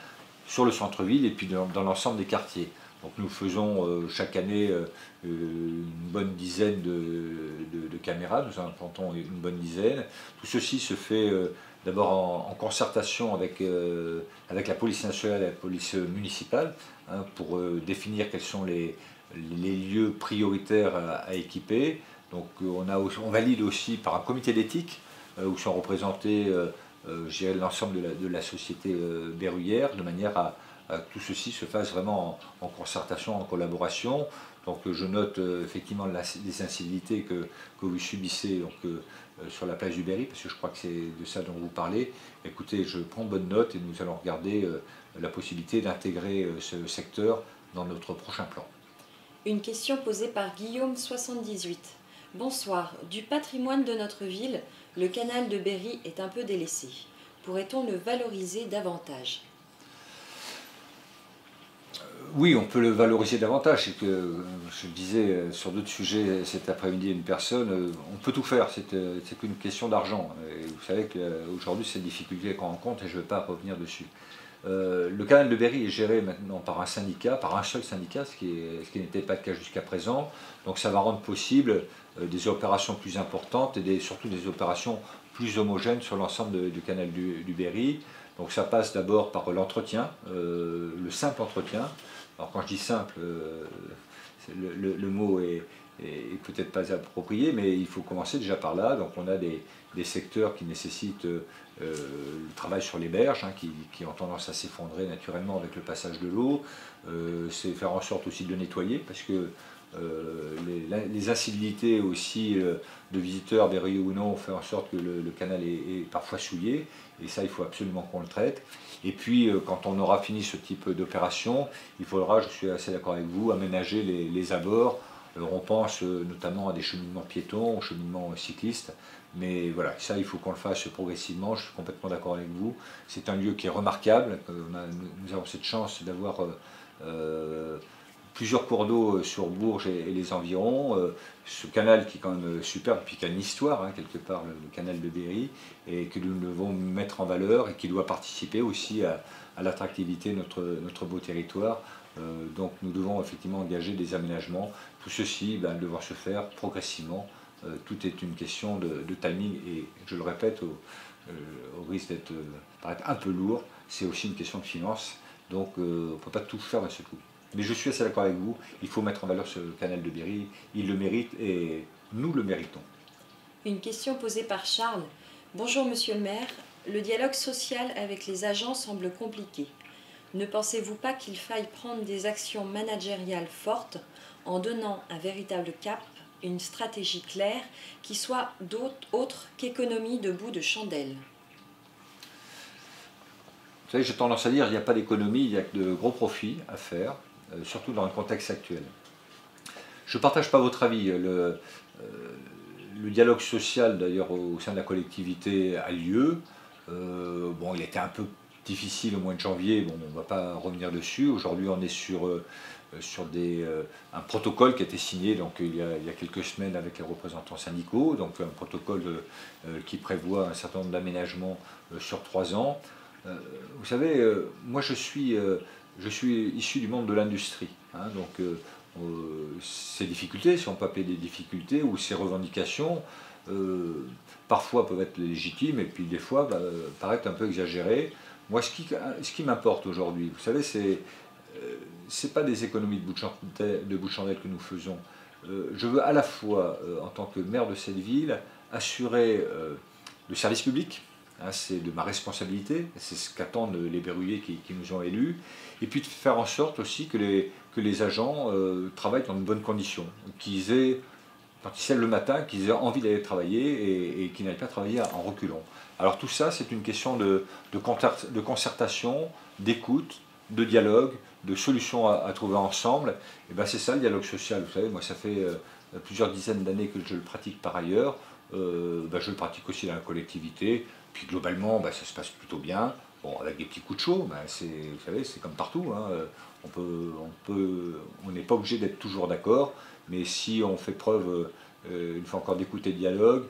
sur le centre-ville et puis dans l'ensemble des quartiers. Donc nous faisons chaque année une bonne dizaine de caméras, nous en implantons une bonne dizaine. Tout ceci se fait d'abord en concertation avec la police nationale et la police municipale, hein, pour définir quels sont les lieux prioritaires à équiper. Donc on valide aussi par un comité d'éthique où sont représentés l'ensemble de la société berruyère, de manière à que tout ceci se fasse vraiment en concertation, en collaboration. Donc je note effectivement les incivilités que vous subissez sur la plage du Berry, parce que je crois que c'est de ça dont vous parlez. Écoutez, je prends bonne note et nous allons regarder la possibilité d'intégrer ce secteur dans notre prochain plan. Une question posée par Guillaume78. Bonsoir, du patrimoine de notre ville, le canal de Berry est un peu délaissé. Pourrait-on le valoriser davantage ? Oui, on peut le valoriser davantage. C'est que je disais sur d'autres sujets cet après-midi à une personne, on peut tout faire, c'est qu'une question d'argent. Et vous savez qu'aujourd'hui, c'est une difficulté qu'on rencontre et je ne vais pas revenir dessus. Le canal de Berry est géré maintenant par un syndicat, par un seul syndicat, ce qui n'était pas le cas jusqu'à présent. Donc ça va rendre possible des opérations plus importantes et surtout des opérations plus homogènes sur l'ensemble du canal du Berry. Donc ça passe d'abord par l'entretien, le simple entretien. Alors quand je dis simple, le mot est peut-être pas approprié, mais il faut commencer déjà par là. Donc on a des secteurs qui nécessitent le travail sur les berges, hein, qui ont tendance à s'effondrer naturellement avec le passage de l'eau. C'est faire en sorte aussi de le nettoyer, parce que les incivilités aussi de visiteurs, berruyers ou non, fait en sorte que le canal est parfois souillé, et ça il faut absolument qu'on le traite. Et puis quand on aura fini ce type d'opération, il faudra, je suis assez d'accord avec vous, aménager les abords. On pense notamment à des cheminements piétons, aux cheminements cyclistes, mais voilà, ça il faut qu'on le fasse progressivement, je suis complètement d'accord avec vous. C'est un lieu qui est remarquable, nous avons cette chance d'avoir plusieurs cours d'eau sur Bourges et les environs, ce canal qui est quand même superbe, puis qui a une histoire, hein, quelque part, le canal de Berry, et que nous devons mettre en valeur et qui doit participer aussi à l'attractivité de notre beau territoire. Donc nous devons effectivement engager des aménagements. Tout ceci va devoir se faire progressivement. Tout est une question de timing et je le répète au risque d'être paraître un peu lourd, c'est aussi une question de finances. Donc on ne peut pas tout faire d'un seul coup. Mais je suis assez d'accord avec vous, il faut mettre en valeur ce canal de Berry, il le mérite et nous le méritons. Une question posée par Charles. Bonjour Monsieur le maire, le dialogue social avec les agents semble compliqué. Ne pensez-vous pas qu'il faille prendre des actions managériales fortes en donnant un véritable cap, une stratégie claire qui soit autre qu'économie de bout de chandelle? Vous savez, j'ai tendance à dire qu'il n'y a pas d'économie, il y a que de gros profits à faire, surtout dans le contexte actuel. Je ne partage pas votre avis. Le dialogue social, d'ailleurs, au sein de la collectivité a lieu. Bon, il était un peu difficile au mois de janvier, bon, on ne va pas revenir dessus. Aujourd'hui, on est sur un protocole qui a été signé donc, il y a quelques semaines avec les représentants syndicaux, donc un protocole qui prévoit un certain nombre d'aménagements sur 3 ans. Vous savez, moi je suis issu du monde de l'industrie, hein, donc ces difficultés, si on peut appeler des difficultés, ou ces revendications, parfois peuvent être légitimes et puis des fois paraître un peu exagérées. Moi, ce qui m'importe aujourd'hui, vous savez, c'est pas des économies de bout de chandelle que nous faisons. Je veux à la fois, en tant que maire de cette ville, assurer le service public, hein, c'est de ma responsabilité, c'est ce qu'attendent les berruyers qui nous ont élus, et puis de faire en sorte aussi que les agents travaillent dans de bonnes conditions, qu'ils aient, quand ils se lèvent le matin, qu'ils aient envie d'aller travailler et qu'ils n'aillent pas travailler en reculant. Alors tout ça, c'est une question de concertation, d'écoute, de dialogue, de solutions à trouver ensemble. Et ben c'est ça le dialogue social. Vous savez, moi ça fait plusieurs dizaines d'années que je le pratique par ailleurs. Je le pratique aussi dans la collectivité. Puis globalement, ça se passe plutôt bien. Bon, avec des petits coups de chaud, vous savez, c'est comme partout. Hein. On n'est pas obligé d'être toujours d'accord, mais si on fait preuve, une fois encore, d'écoute et de dialogue,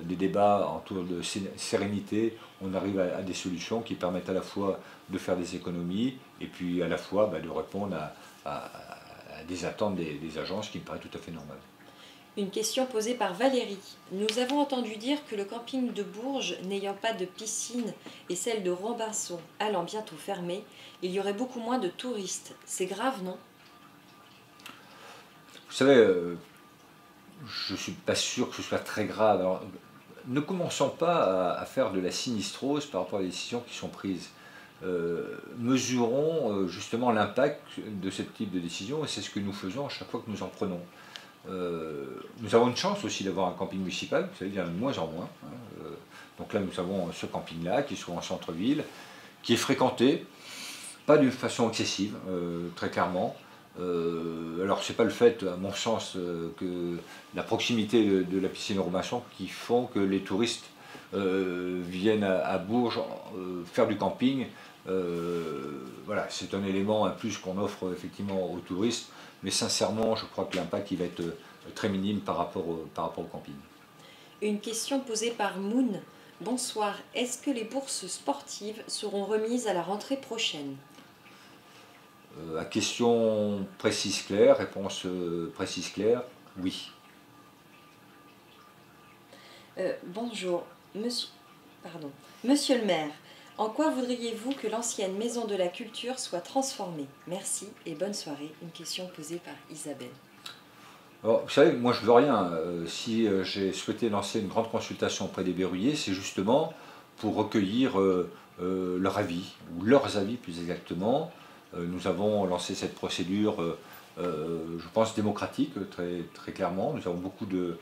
des débats autour de sérénité, on arrive à des solutions qui permettent à la fois de faire des économies et puis à la fois de répondre à des attentes des agences, qui me paraît tout à fait normal. Une question posée par Valérie. Nous avons entendu dire que le camping de Bourges, n'ayant pas de piscine, et celle de Robinson allant bientôt fermer, il y aurait beaucoup moins de touristes. C'est grave, non? Vous savez, je ne suis pas sûr que ce soit très grave. Alors, ne commençons pas à faire de la sinistrose par rapport aux décisions qui sont prises. Mesurons justement l'impact de ce type de décision, et c'est ce que nous faisons à chaque fois que nous en prenons. Nous avons une chance aussi d'avoir un camping municipal, vous savez, il y en a de moins en moins. Hein. Donc là, nous avons ce camping-là qui se trouve en centre-ville, qui est fréquenté, pas d'une façon excessive, très clairement. Alors c'est pas le fait, à mon sens, que la proximité de la piscine Robinson qui font que les touristes viennent à Bourges faire du camping. Voilà, c'est un élément, un plus qu'on offre effectivement aux touristes, mais sincèrement, je crois que l'impact il va être très minime par rapport au camping. Une question posée par Moon. Bonsoir, est-ce que les bourses sportives seront remises à la rentrée prochaine? À question précise claire, réponse précise claire, oui. Bonjour, monsieur, pardon. Monsieur le maire, en quoi voudriez-vous que l'ancienne maison de la culture soit transformée? Merci et bonne soirée. Une question posée par Isabelle. Alors, vous savez, moi je veux rien. Si j'ai souhaité lancer une grande consultation auprès des verrouillés, c'est justement pour recueillir leur avis, ou leurs avis plus exactement. Nous avons lancé cette procédure, je pense, démocratique, très clairement. Nous avons beaucoup de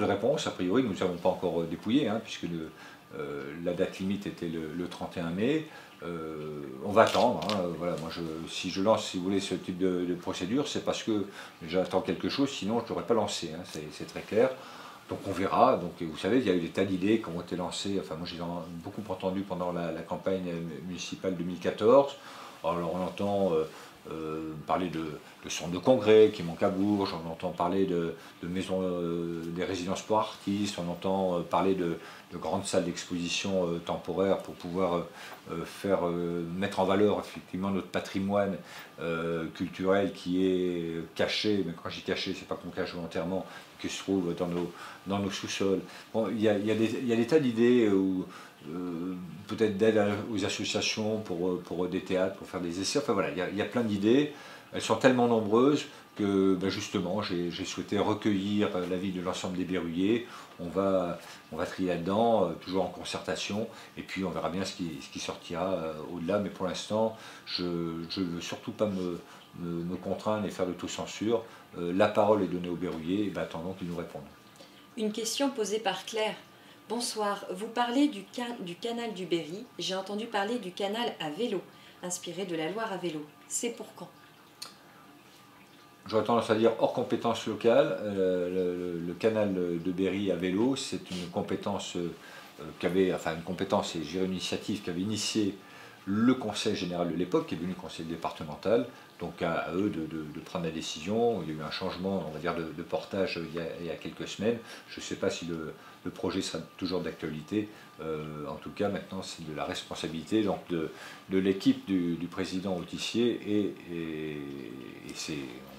réponses. A priori, nous n'avons pas encore dépouillé, hein, puisque la date limite était le 31 mai. On va attendre. Hein, voilà, moi si je lance, si vous voulez, ce type de procédure, c'est parce que j'attends quelque chose, sinon je ne l'aurais pas lancé. Hein, c'est très clair. Donc on verra. Donc, vous savez, il y a eu des tas d'idées qui ont été lancées. Enfin, moi j'ai beaucoup entendu pendant la campagne municipale 2014. Alors on entend parler de centres de congrès qui manquent à Bourges, on entend parler de maisons, des résidences pour artistes, on entend parler de grandes salles d'exposition temporaires pour pouvoir mettre en valeur effectivement notre patrimoine culturel qui est caché, mais quand je dis caché, c'est pas qu'on cache volontairement, qui se trouve dans nos sous-sols. Bon, il y a des tas d'idées où peut-être d'aide aux associations pour des théâtres, pour faire des essais. Enfin voilà, il y a plein d'idées. Elles sont tellement nombreuses que ben justement j'ai souhaité recueillir l'avis de l'ensemble des verrouillés. On va trier là-dedans, toujours en concertation, et puis on verra bien ce qui sortira au-delà. Mais pour l'instant, je ne veux surtout pas me contraindre et faire d'autocensure. La parole est donnée aux verrouillés, et ben attendons qu'ils nous répondent. Une question posée par Claire. Bonsoir, vous parlez du canal du Berry. J'ai entendu parler du canal à vélo, inspiré de la Loire à vélo. C'est pour quand? J'aurais tendance à dire hors compétence locale. Le canal de Berry à vélo, c'est une compétence une compétence et une initiative qu'avait initiée le conseil général de l'époque, qui est devenu conseil départemental. Donc à eux de prendre la décision. Il y a eu un changement, on va dire, de portage il y a quelques semaines. Je ne sais pas si le projet sera toujours d'actualité. En tout cas, maintenant, c'est de la responsabilité donc de l'équipe du président Autissier et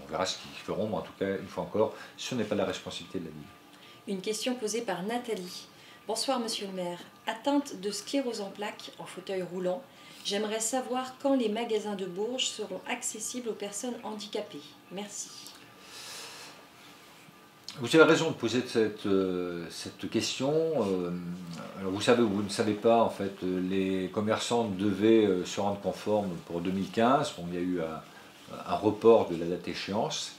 on verra ce qu'ils feront, mais en tout cas, une fois encore, ce n'est pas la responsabilité de la ville. Une question posée par Nathalie. Bonsoir Monsieur le maire. Atteinte de sclérose en plaques en fauteuil roulant, j'aimerais savoir quand les magasins de Bourges seront accessibles aux personnes handicapées. Merci. Vous avez raison de poser cette question. Alors vous ne savez pas, en fait, les commerçants devaient se rendre conformes pour 2015. Bon, il y a eu un report de la date échéance.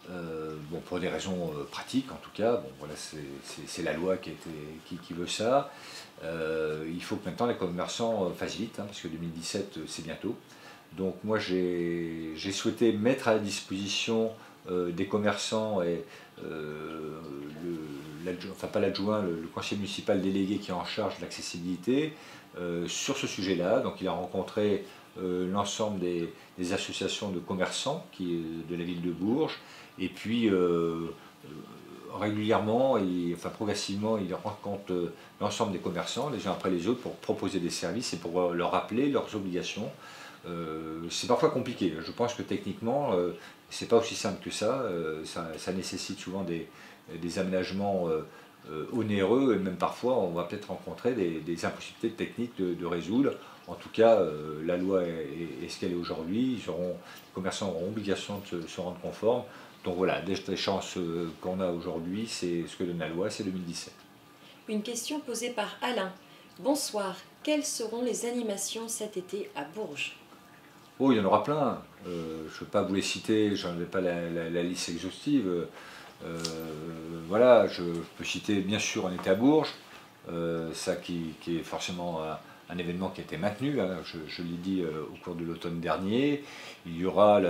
Bon, pour des raisons pratiques en tout cas, bon, voilà, c'est la loi qui veut ça. Il faut que maintenant les commerçants fassent vite, hein, parce que 2017 c'est bientôt. Donc moi j'ai souhaité mettre à la disposition des commerçants et enfin pas l'adjoint, le conseiller municipal délégué qui est en charge de l'accessibilité sur ce sujet-là. Donc il a rencontré l'ensemble des associations de commerçants de la ville de Bourges. Et puis, régulièrement, enfin progressivement, il rencontre l'ensemble des commerçants, les uns après les autres, pour proposer des services et pour leur rappeler leurs obligations. C'est parfois compliqué. Je pense que techniquement, c'est pas aussi simple que ça. Ça nécessite souvent des aménagements onéreux, et même parfois, on va peut-être rencontrer des impossibilités techniques de résoudre. En tout cas, la loi est ce qu'elle est aujourd'hui. Les commerçants auront obligation de se rendre conformes. Donc voilà, des chances qu'on a aujourd'hui, c'est ce que donne la loi, c'est 2017. Une question posée par Alain. Bonsoir, quelles seront les animations cet été à Bourges? Oh, il y en aura plein. Je ne peux pas vous les citer, je n'en ai pas la liste exhaustive. Voilà, je peux citer bien sûr On était à Bourges, ça qui est forcément un événement qui a été maintenu, hein, je l'ai dit au cours de l'automne dernier. Il y aura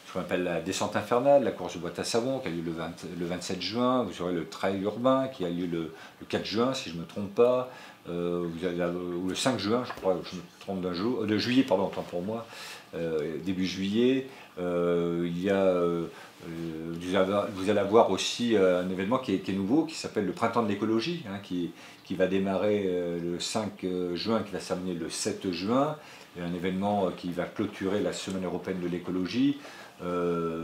ce qu'on appelle la descente infernale, la course de boîte à savon qui a lieu le 27 juin, vous aurez le trail urbain qui a lieu le 4 juin si je ne me trompe pas, ou le 5 juin, je crois, je me trompe d'un jour, de juillet, pardon, autant pour moi, début juillet, vous allez avoir aussi un événement qui est nouveau, qui s'appelle le Printemps de l'écologie, hein, qui va démarrer le 5 juin, qui va se terminer le 7 juin. Il y a un événement qui va clôturer la Semaine européenne de l'écologie,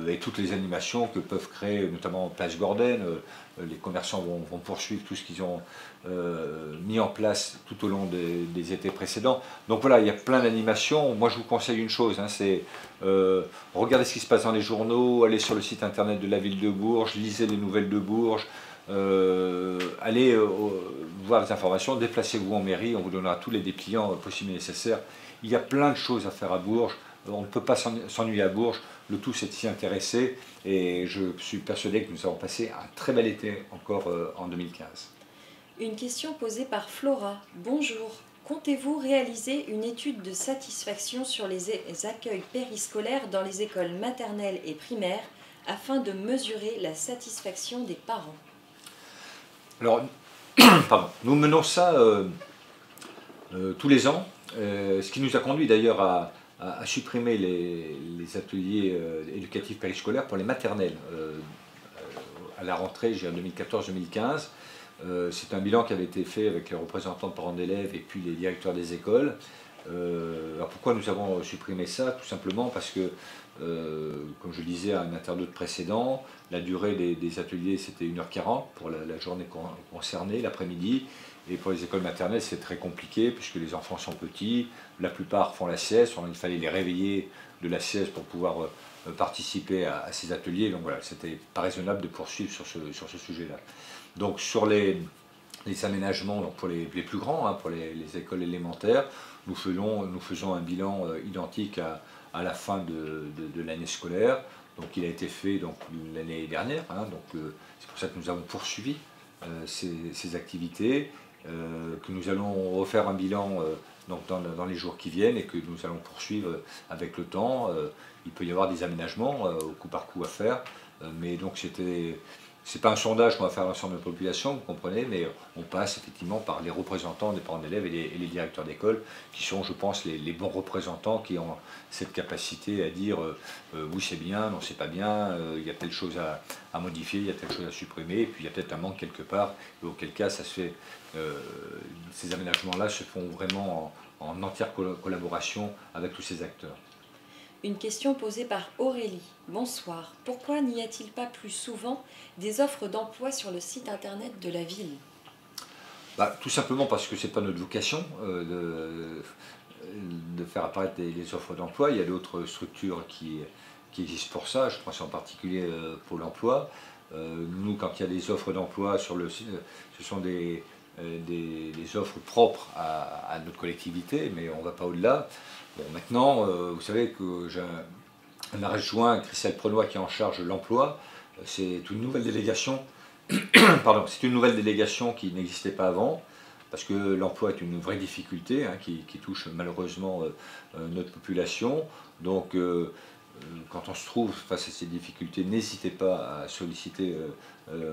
et toutes les animations que peuvent créer, notamment Place Gordon. Les commerçants vont poursuivre tout ce qu'ils ont mis en place tout au long des étés précédents. Donc voilà, il y a plein d'animations. Moi, je vous conseille une chose, hein, c'est regarder ce qui se passe dans les journaux, allez sur le site internet de la ville de Bourges, lisez les nouvelles de Bourges, allez voir les informations, déplacez-vous en mairie, on vous donnera tous les dépliants possibles et nécessaires. Il y a plein de choses à faire à Bourges. On ne peut pas s'ennuyer à Bourges. Le tout, c'est de s'y intéresser. Et je suis persuadé que nous avons passé un très bel été encore en 2015. Une question posée par Flora. Bonjour. Comptez-vous réaliser une étude de satisfaction sur les accueils périscolaires dans les écoles maternelles et primaires afin de mesurer la satisfaction des parents? Alors, pardon, nous menons ça tous les ans, ce qui nous a conduit d'ailleurs à supprimer les ateliers éducatifs périscolaires pour les maternelles à la rentrée, en 2014-2015. C'est un bilan qui avait été fait avec les représentants de parents d'élèves et puis les directeurs des écoles. Alors pourquoi nous avons supprimé ça? Tout simplement parce que, comme je le disais à un internaute précédent, la durée des ateliers c'était 1h40 pour la journée concernée, l'après-midi. Et pour les écoles maternelles, c'est très compliqué puisque les enfants sont petits, la plupart font la sieste, il fallait les réveiller de la sieste pour pouvoir participer à ces ateliers. Donc voilà, c'était pas raisonnable de poursuivre sur ce sujet-là. Donc sur les aménagements donc pour les plus grands, hein, pour les écoles élémentaires, nous faisons un bilan identique à la fin de l'année scolaire. Donc il a été fait l'année dernière, hein, donc c'est pour ça que nous avons poursuivi ces activités. Que nous allons refaire un bilan dans les jours qui viennent et que nous allons poursuivre avec le temps. Il peut y avoir des aménagements au coup par coup à faire, mais donc c'est pas un sondage qu'on va faire à l'ensemble de la population, vous comprenez, mais on passe effectivement par les représentants des parents d'élèves et les directeurs d'école, qui sont, je pense, les bons représentants qui ont cette capacité à dire oui c'est bien, non c'est pas bien, il y a telle chose à modifier, il y a telle chose à supprimer, et puis il y a peut-être un manque quelque part, et auquel cas ça se fait, ces aménagements-là se font vraiment en entière collaboration avec tous ces acteurs. Une question posée par Aurélie. Bonsoir. Pourquoi n'y a-t-il pas plus souvent des offres d'emploi sur le site internet de la ville? Tout simplement parce que ce n'est pas notre vocation de faire apparaître les offres d'emploi. Il y a d'autres structures qui existent pour ça. Je pense en particulier Pôle emploi. Nous, quand il y a des offres d'emploi sur le site, ce sont des offres propres à notre collectivité, mais on ne va pas au-delà. Bon, maintenant, vous savez que j'ai un adjoint, Christelle Prenoy, qui est en charge de l'emploi. C'est une nouvelle délégation, pardon, c'est une nouvelle délégation qui n'existait pas avant, parce que l'emploi est une vraie difficulté hein, qui touche malheureusement notre population. Donc, quand on se trouve face à ces difficultés, n'hésitez pas à solliciter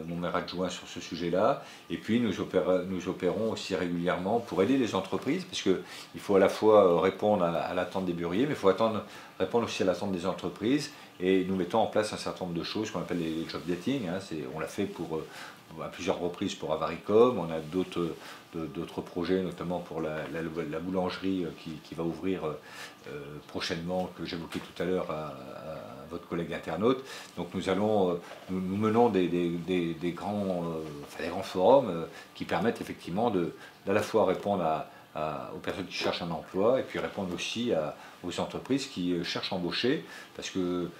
mon maire adjoint sur ce sujet-là. Et puis nous opérons aussi régulièrement pour aider les entreprises, parce qu'il faut à la fois répondre à l'attente des bureaux, mais il faut répondre aussi à l'attente des entreprises. Et nous mettons en place un certain nombre de choses qu'on appelle les job dating. Hein. On l'a fait à plusieurs reprises pour Avaricom. On a d'autres projets, notamment pour la boulangerie qui va ouvrir prochainement, que j'évoquais tout à l'heure à votre collègue internaute. Donc nous menons des grands forums qui permettent effectivement d'à la fois répondre aux personnes qui cherchent un emploi et puis répondre aussi aux entreprises qui cherchent à embaucher, parce que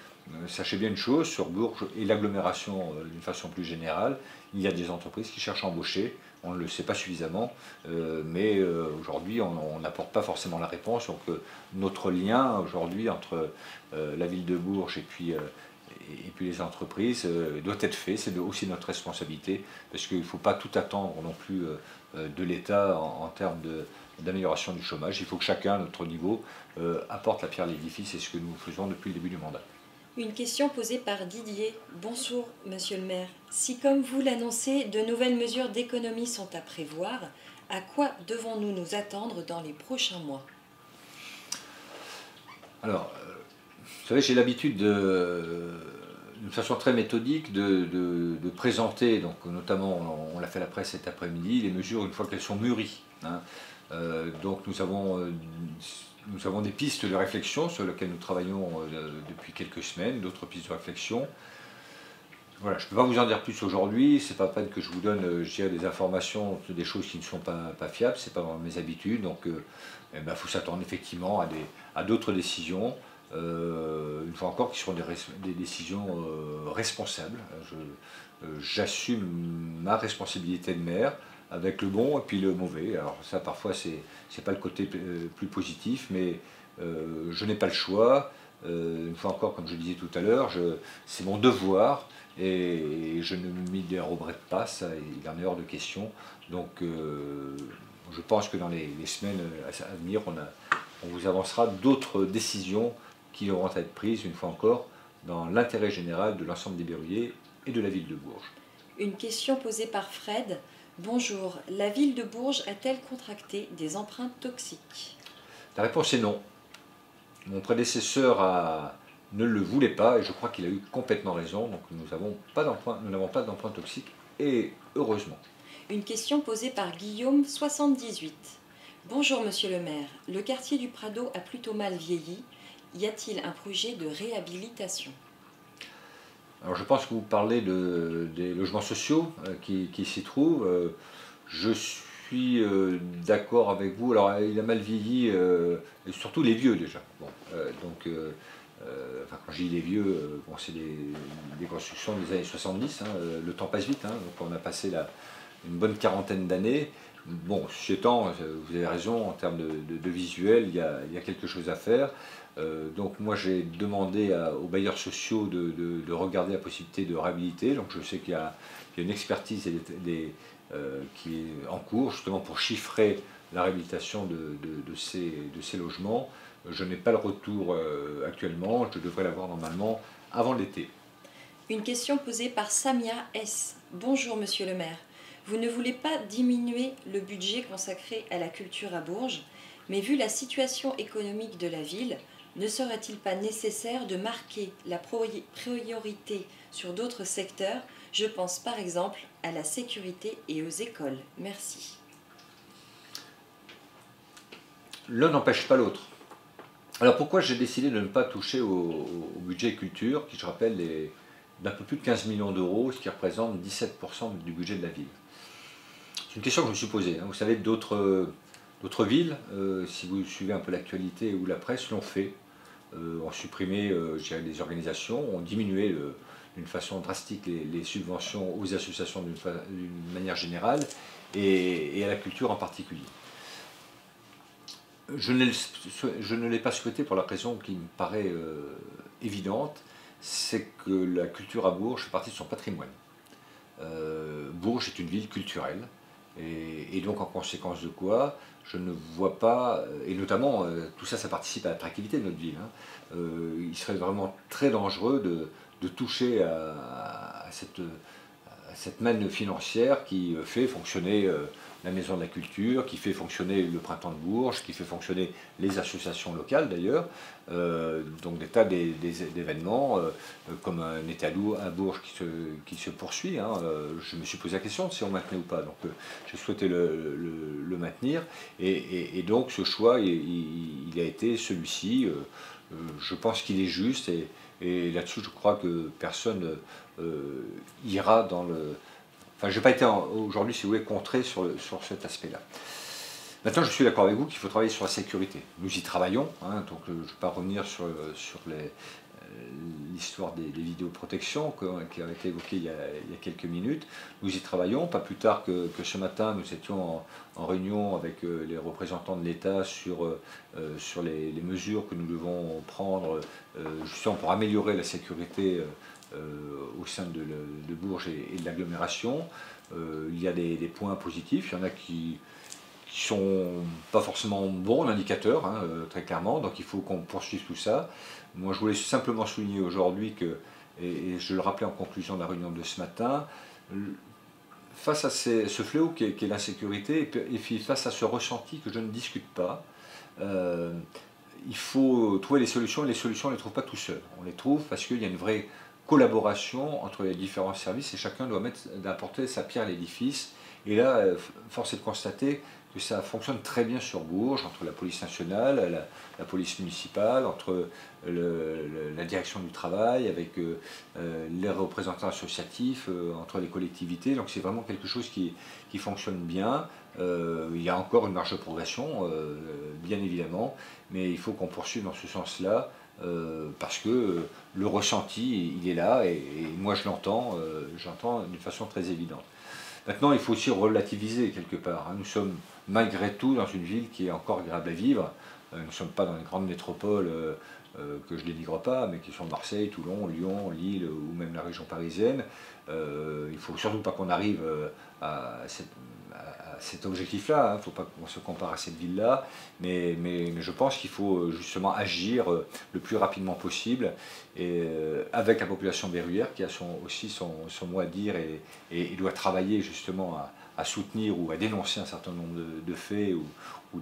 sachez bien une chose, sur Bourges et l'agglomération d'une façon plus générale, il y a des entreprises qui cherchent à embaucher. On ne le sait pas suffisamment, mais aujourd'hui on n'apporte pas forcément la réponse. Donc notre lien aujourd'hui entre la ville de Bourges et puis les entreprises doit être fait. C'est aussi notre responsabilité, parce qu'il ne faut pas tout attendre non plus de l'État en termes d'amélioration du chômage. Il faut que chacun, à notre niveau, apporte la pierre à l'édifice. C'est ce que nous faisons depuis le début du mandat. Une question posée par Didier. Bonjour, monsieur le maire. Si, comme vous l'annoncez, de nouvelles mesures d'économie sont à prévoir, À quoi devons-nous nous attendre dans les prochains mois? Alors, vous savez, j'ai l'habitude d'une façon très méthodique de présenter, donc notamment on l'a fait à la presse cet après-midi, les mesures une fois qu'elles sont mûries, hein. Donc nous avons des pistes de réflexion sur lesquelles nous travaillons depuis quelques semaines, d'autres pistes de réflexion. Voilà, je ne peux pas vous en dire plus aujourd'hui, c'est pas la peine que je vous donne je dirais, des informations, des choses qui ne sont pas fiables, c'est pas dans mes habitudes, donc il faut s'attendre effectivement à d'autres décisions, une fois encore qui seront des décisions responsables. J'assume ma responsabilité de maire avec le bon et puis le mauvais. Alors ça parfois c'est pas le côté plus positif, mais je n'ai pas le choix. Une fois encore, comme je le disais tout à l'heure, c'est mon devoir et je ne m'y déroberai pas, ça, il en est hors de question. Donc je pense que dans les semaines à venir, on vous avancera d'autres décisions qui devront être prises, une fois encore, dans l'intérêt général de l'ensemble des berruyers et de la ville de Bourges. Une question posée par Fred. Bonjour, la ville de Bourges a-t-elle contracté des empreintes toxiques? La réponse est non. Mon prédécesseur ne le voulait pas et je crois qu'il a eu complètement raison. Donc nous n'avons pas d'empreinte toxique et heureusement. Une question posée par Guillaume 78. Bonjour Monsieur le maire, le quartier du Prado a plutôt mal vieilli. Y a-t-il un projet de réhabilitation? Alors je pense que vous parlez des logements sociaux qui s'y trouvent. Je suis d'accord avec vous. Alors il a mal vieilli, et surtout les vieux déjà. Bon, quand je dis les vieux, bon, c'est des constructions des années 70, hein, le temps passe vite, hein, donc on a passé une bonne quarantaine d'années. Bon, ceci étant, vous avez raison, en termes de visuel, il y a quelque chose à faire. Donc moi j'ai demandé aux bailleurs sociaux de regarder la possibilité de réhabiliter. Donc je sais qu'il y a une expertise qui est en cours justement pour chiffrer la réhabilitation de ces logements. Je n'ai pas le retour actuellement, je devrais l'avoir normalement avant l'été. Une question posée par Samia S. Bonjour Monsieur le maire, vous ne voulez pas diminuer le budget consacré à la culture à Bourges, mais vu la situation économique de la ville, ne serait-il pas nécessaire de marquer la priorité sur d'autres secteurs? Je pense par exemple à la sécurité et aux écoles. Merci. L'un n'empêche pas l'autre. Alors pourquoi j'ai décidé de ne pas toucher au budget culture, qui je rappelle est d'un peu plus de 15 millions d'euros, ce qui représente 17% du budget de la ville? C'est une question que je me suis posée. Vous savez, d'autres villes, si vous suivez un peu l'actualité ou la presse, l'ont fait. Ont supprimé les organisations, ont diminué d'une façon drastique les subventions aux associations d'une manière générale et à la culture en particulier. Je ne l'ai pas souhaité pour la raison qui me paraît évidente, c'est que la culture à Bourges fait partie de son patrimoine. Bourges est une ville culturelle, et donc en conséquence de quoi, je ne vois pas, et notamment tout ça, ça participe à l'attractivité de notre ville, hein. Il serait vraiment très dangereux de toucher à cette manne financière qui fait fonctionner la Maison de la Culture, qui fait fonctionner le Printemps de Bourges, qui fait fonctionner les associations locales d'ailleurs, donc des tas d'événements, comme un été à Bourges qui se poursuit, hein. Je me suis posé la question de si on maintenait ou pas, donc j'ai souhaité le maintenir, et donc ce choix, il a été celui-ci. Je pense qu'il est juste, et là-dessus je crois que personne ira dans le... Enfin, je n'ai pas été aujourd'hui, si vous voulez, contré sur cet aspect-là. Maintenant, je suis d'accord avec vous qu'il faut travailler sur la sécurité. Nous y travaillons, hein, donc je ne vais pas revenir sur l'histoire des vidéoprotections qui a été évoquée il y a quelques minutes. Nous y travaillons, pas plus tard que ce matin, nous étions en réunion avec les représentants de l'État sur les mesures que nous devons prendre justement pour améliorer la sécurité au sein de Bourges et de l'agglomération. Il y a des points positifs, il y en a qui sont pas forcément bons indicateurs, hein, très clairement, donc il faut qu'on poursuive tout ça. Moi je voulais simplement souligner aujourd'hui que, et je le rappelais en conclusion de la réunion de ce matin, face à ce fléau qui est l'insécurité, et puis face à ce ressenti que je ne discute pas, il faut trouver les solutions, et les solutions on ne les trouve pas tout seul. On les trouve parce qu'il y a une vraie collaboration entre les différents services et chacun doit apporter sa pierre à l'édifice. Et là, force est de constater que ça fonctionne très bien sur Bourges, entre la police nationale, la police municipale, entre la direction du travail, avec les représentants associatifs, entre les collectivités. Donc c'est vraiment quelque chose qui fonctionne bien. Il y a encore une marge de progression, bien évidemment, mais il faut qu'on poursuive dans ce sens-là, parce que le ressenti, il est là, et moi je l'entends, j'entends d'une façon très évidente. Maintenant, il faut aussi relativiser quelque part. Nous sommes malgré tout dans une ville qui est encore agréable à vivre. Nous ne sommes pas dans les grandes métropoles que je ne dénigre pas, mais qui sont Marseille, Toulon, Lyon, Lille ou même la région parisienne. Il ne faut surtout pas qu'on arrive à cet objectif-là. Il ne faut pas qu'on se compare à cette ville-là. Mais je pense qu'il faut justement agir le plus rapidement possible, et avec la population berruyère qui a aussi son mot à dire et doit travailler justement à soutenir ou à dénoncer un certain nombre de faits ou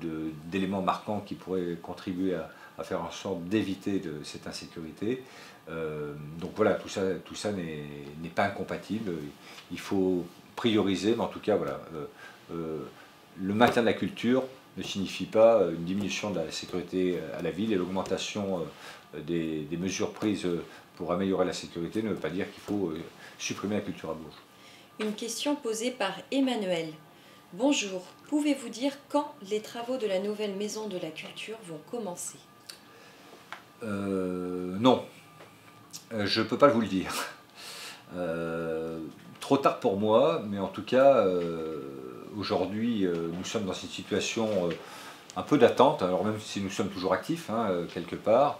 d'éléments marquants qui pourraient contribuer à faire en sorte d'éviter cette insécurité. Donc voilà, tout ça n'est pas incompatible. Il faut prioriser, mais en tout cas, voilà, le maintien de la culture ne signifie pas une diminution de la sécurité à la ville, et l'augmentation des mesures prises pour améliorer la sécurité ne veut pas dire qu'il faut supprimer la culture à Bourges. Une question posée par Emmanuel. Bonjour, pouvez-vous dire quand les travaux de la nouvelle maison de la culture vont commencer? Non, je ne peux pas vous le dire. Trop tard pour moi, mais en tout cas, aujourd'hui, nous sommes dans une situation un peu d'attente, alors même si nous sommes toujours actifs, quelque part.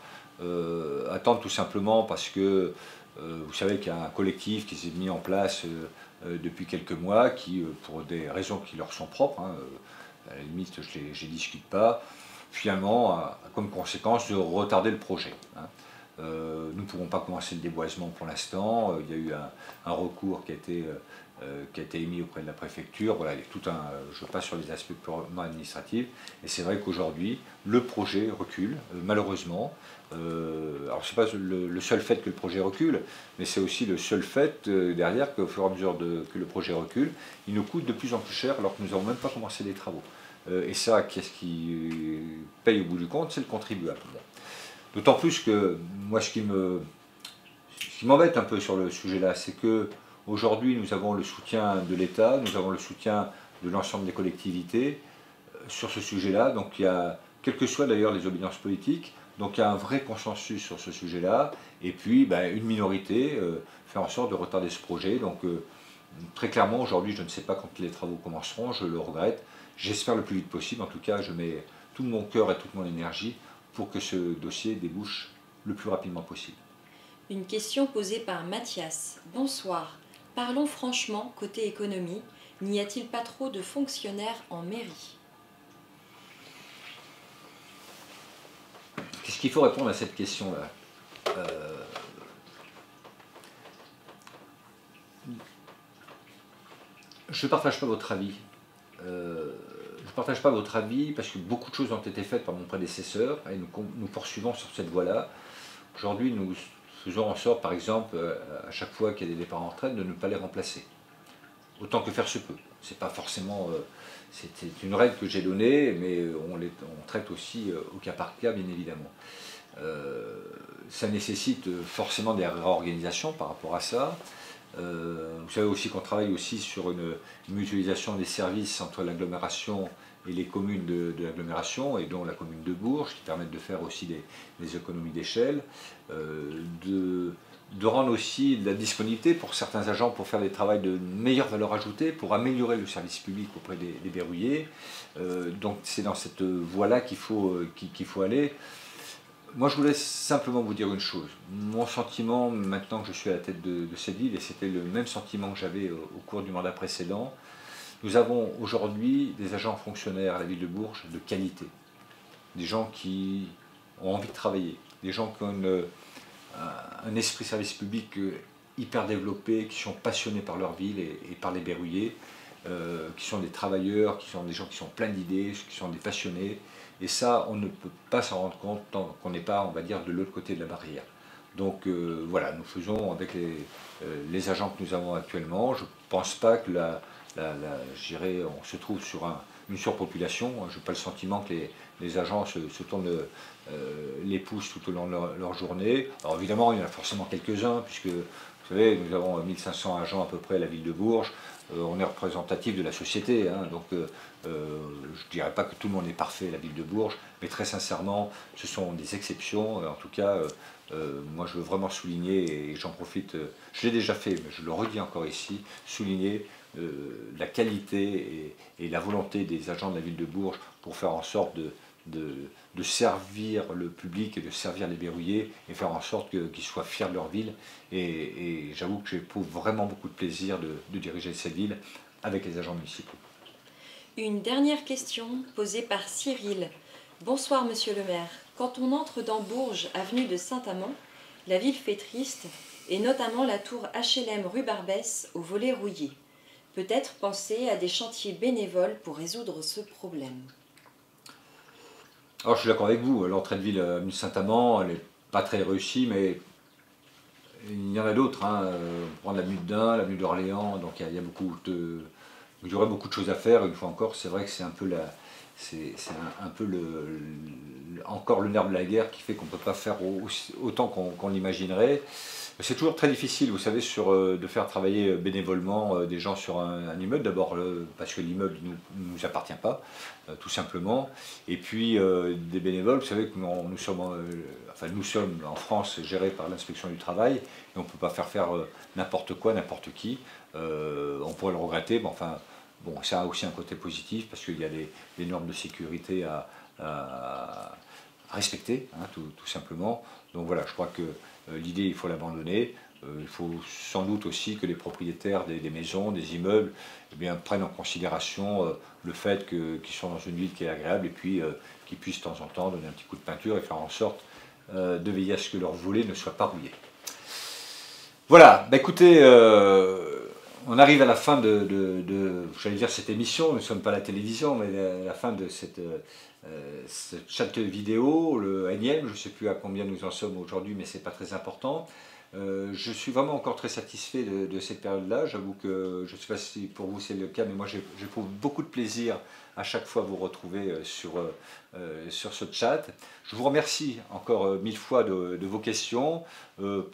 Attendre tout simplement parce que vous savez qu'il y a un collectif qui s'est mis en place depuis quelques mois, qui, pour des raisons qui leur sont propres, à la limite je ne discute pas, finalement a comme conséquence de retarder le projet. Nous ne pouvons pas commencer le déboisement pour l'instant. Il y a eu un recours qui a été émis auprès de la préfecture. Voilà, il y a tout je passe sur les aspects purement administratifs, et c'est vrai qu'aujourd'hui le projet recule, malheureusement. Alors c'est pas le seul fait que le projet recule, mais c'est aussi le seul fait derrière qu'au fur et à mesure que le projet recule, il nous coûte de plus en plus cher alors que nous n'avons même pas commencé les travaux. Et ça, qu'est-ce qui paye au bout du compte? C'est le contribuable. D'autant plus que moi, ce qui m'embête un peu sur le sujet-là, c'est que aujourd'hui nous avons le soutien de l'État, nous avons le soutien de l'ensemble des collectivités sur ce sujet-là. Donc il y a, quelles que soient d'ailleurs les obédiences politiques, donc il y a un vrai consensus sur ce sujet-là. Et puis une minorité fait en sorte de retarder ce projet. Donc très clairement aujourd'hui, je ne sais pas quand les travaux commenceront, je le regrette. J'espère le plus vite possible. En tout cas, je mets tout mon cœur et toute mon énergie pour que ce dossier débouche le plus rapidement possible. Une question posée par Mathias. Bonsoir. Parlons franchement, côté économie, n'y a-t-il pas trop de fonctionnaires en mairie? Qu'est-ce qu'il faut répondre à cette question-là? Je ne partage pas votre avis. Je ne partage pas votre avis parce que beaucoup de choses ont été faites par mon prédécesseur et nous poursuivons sur cette voie-là. Aujourd'hui, nous faisons en sorte, par exemple, à chaque fois qu'il y a des départs en retraite, de ne pas les remplacer. Autant que faire se peut. C'est pas forcément, c'est une règle que j'ai donnée, mais on traite aussi au cas par cas, bien évidemment. Ça nécessite forcément des réorganisations par rapport à ça. Vous savez aussi qu'on travaille aussi sur une mutualisation des services entre l'agglomération et les communes de l'agglomération, et dont la commune de Bourges, qui permettent de faire aussi des économies d'échelle, de rendre aussi de la disponibilité pour certains agents pour faire des travaux de meilleure valeur ajoutée, pour améliorer le service public auprès des berruyers. Donc c'est dans cette voie-là qu'il faut aller. Moi, je voulais simplement vous dire une chose. Mon sentiment, maintenant que je suis à la tête de cette ville, et c'était le même sentiment que j'avais au cours du mandat précédent, nous avons aujourd'hui des agents fonctionnaires à la ville de Bourges de qualité. Des gens qui ont envie de travailler, des gens qui ont un esprit service public hyper développés, qui sont passionnés par leur ville et par les Berruyers, qui sont des travailleurs, qui sont des gens qui sont pleins d'idées, qui sont des passionnés. Et ça, on ne peut pas s'en rendre compte tant qu'on n'est pas, on va dire, de l'autre côté de la barrière. Donc voilà, nous faisons avec les agents que nous avons actuellement. Je ne pense pas que je dirais, on se trouve sur une surpopulation. Je n'ai pas le sentiment que les agents se tournent les pouces tout au long de leur journée. Alors évidemment, il y en a forcément quelques-uns, puisque vous savez, nous avons 1500 agents à peu près à la ville de Bourges. On est représentatif de la société, hein, donc je ne dirais pas que tout le monde est parfait à la ville de Bourges, mais très sincèrement, ce sont des exceptions. En tout cas, moi je veux vraiment souligner, et j'en profite, je l'ai déjà fait, mais je le redis encore ici, souligner la qualité et la volonté des agents de la ville de Bourges pour faire en sorte de servir le public et de servir les Berruyers et faire en sorte qu'ils soient fiers de leur ville. Et j'avoue que j'éprouve vraiment beaucoup de plaisir de diriger cette ville avec les agents municipaux. Une dernière question posée par Cyril. Bonsoir Monsieur le maire. Quand on entre dans Bourges, avenue de Saint-Amand, la ville fait triste, et notamment la tour HLM rue Barbès au volet rouillé. Peut-être penser à des chantiers bénévoles pour résoudre ce problème. Alors je suis d'accord avec vous, l'entrée de ville avenue Saint-Amand, elle n'est pas très réussie, mais il y en a d'autres. Hein. On prend l'avenue de Dun, l'avenue d'Orléans, donc il y aurait beaucoup de choses à faire. Une fois encore, c'est vrai que c'est un peu encore le nerf de la guerre qui fait qu'on ne peut pas faire autant qu'on l'imaginerait. C'est toujours très difficile, vous savez, de faire travailler bénévolement des gens sur un immeuble. D'abord parce que l'immeuble ne nous appartient pas, tout simplement. Et puis des bénévoles, vous savez que nous sommes en France gérés par l'inspection du travail, et on ne peut pas faire n'importe quoi, n'importe qui. On pourrait le regretter, mais enfin, bon, ça a aussi un côté positif parce qu'il y a des normes de sécurité à respecter, hein, tout simplement. Donc voilà, je crois que l'idée, il faut l'abandonner. Il faut sans doute aussi que les propriétaires des maisons, des immeubles, eh bien, prennent en considération le fait qu'ils sont dans une ville qui est agréable et puis qu'ils puissent de temps en temps donner un petit coup de peinture et faire en sorte de veiller à ce que leur volet ne soit pas rouillé. Voilà, bah écoutez, on arrive à la fin j'allais dire cette émission, nous ne sommes pas à la télévision, mais à la fin de cette chat vidéo, le énième, je ne sais plus à combien nous en sommes aujourd'hui, mais ce n'est pas très important. Je suis vraiment encore très satisfait de cette période-là. J'avoue que je ne sais pas si pour vous c'est le cas, mais moi j'éprouve beaucoup de plaisir à chaque fois vous retrouver sur ce chat. Je vous remercie encore 1000 fois de vos questions.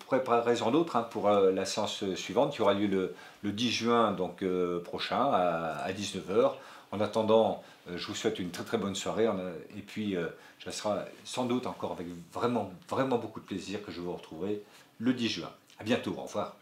Préparez-en d'autres hein, pour la séance suivante qui aura lieu le 10 juin donc, prochain à 19 h. En attendant, je vous souhaite une très très bonne soirée et puis ce sera sans doute encore avec vraiment beaucoup de plaisir que je vous retrouverai le 10 juin. A bientôt, au revoir.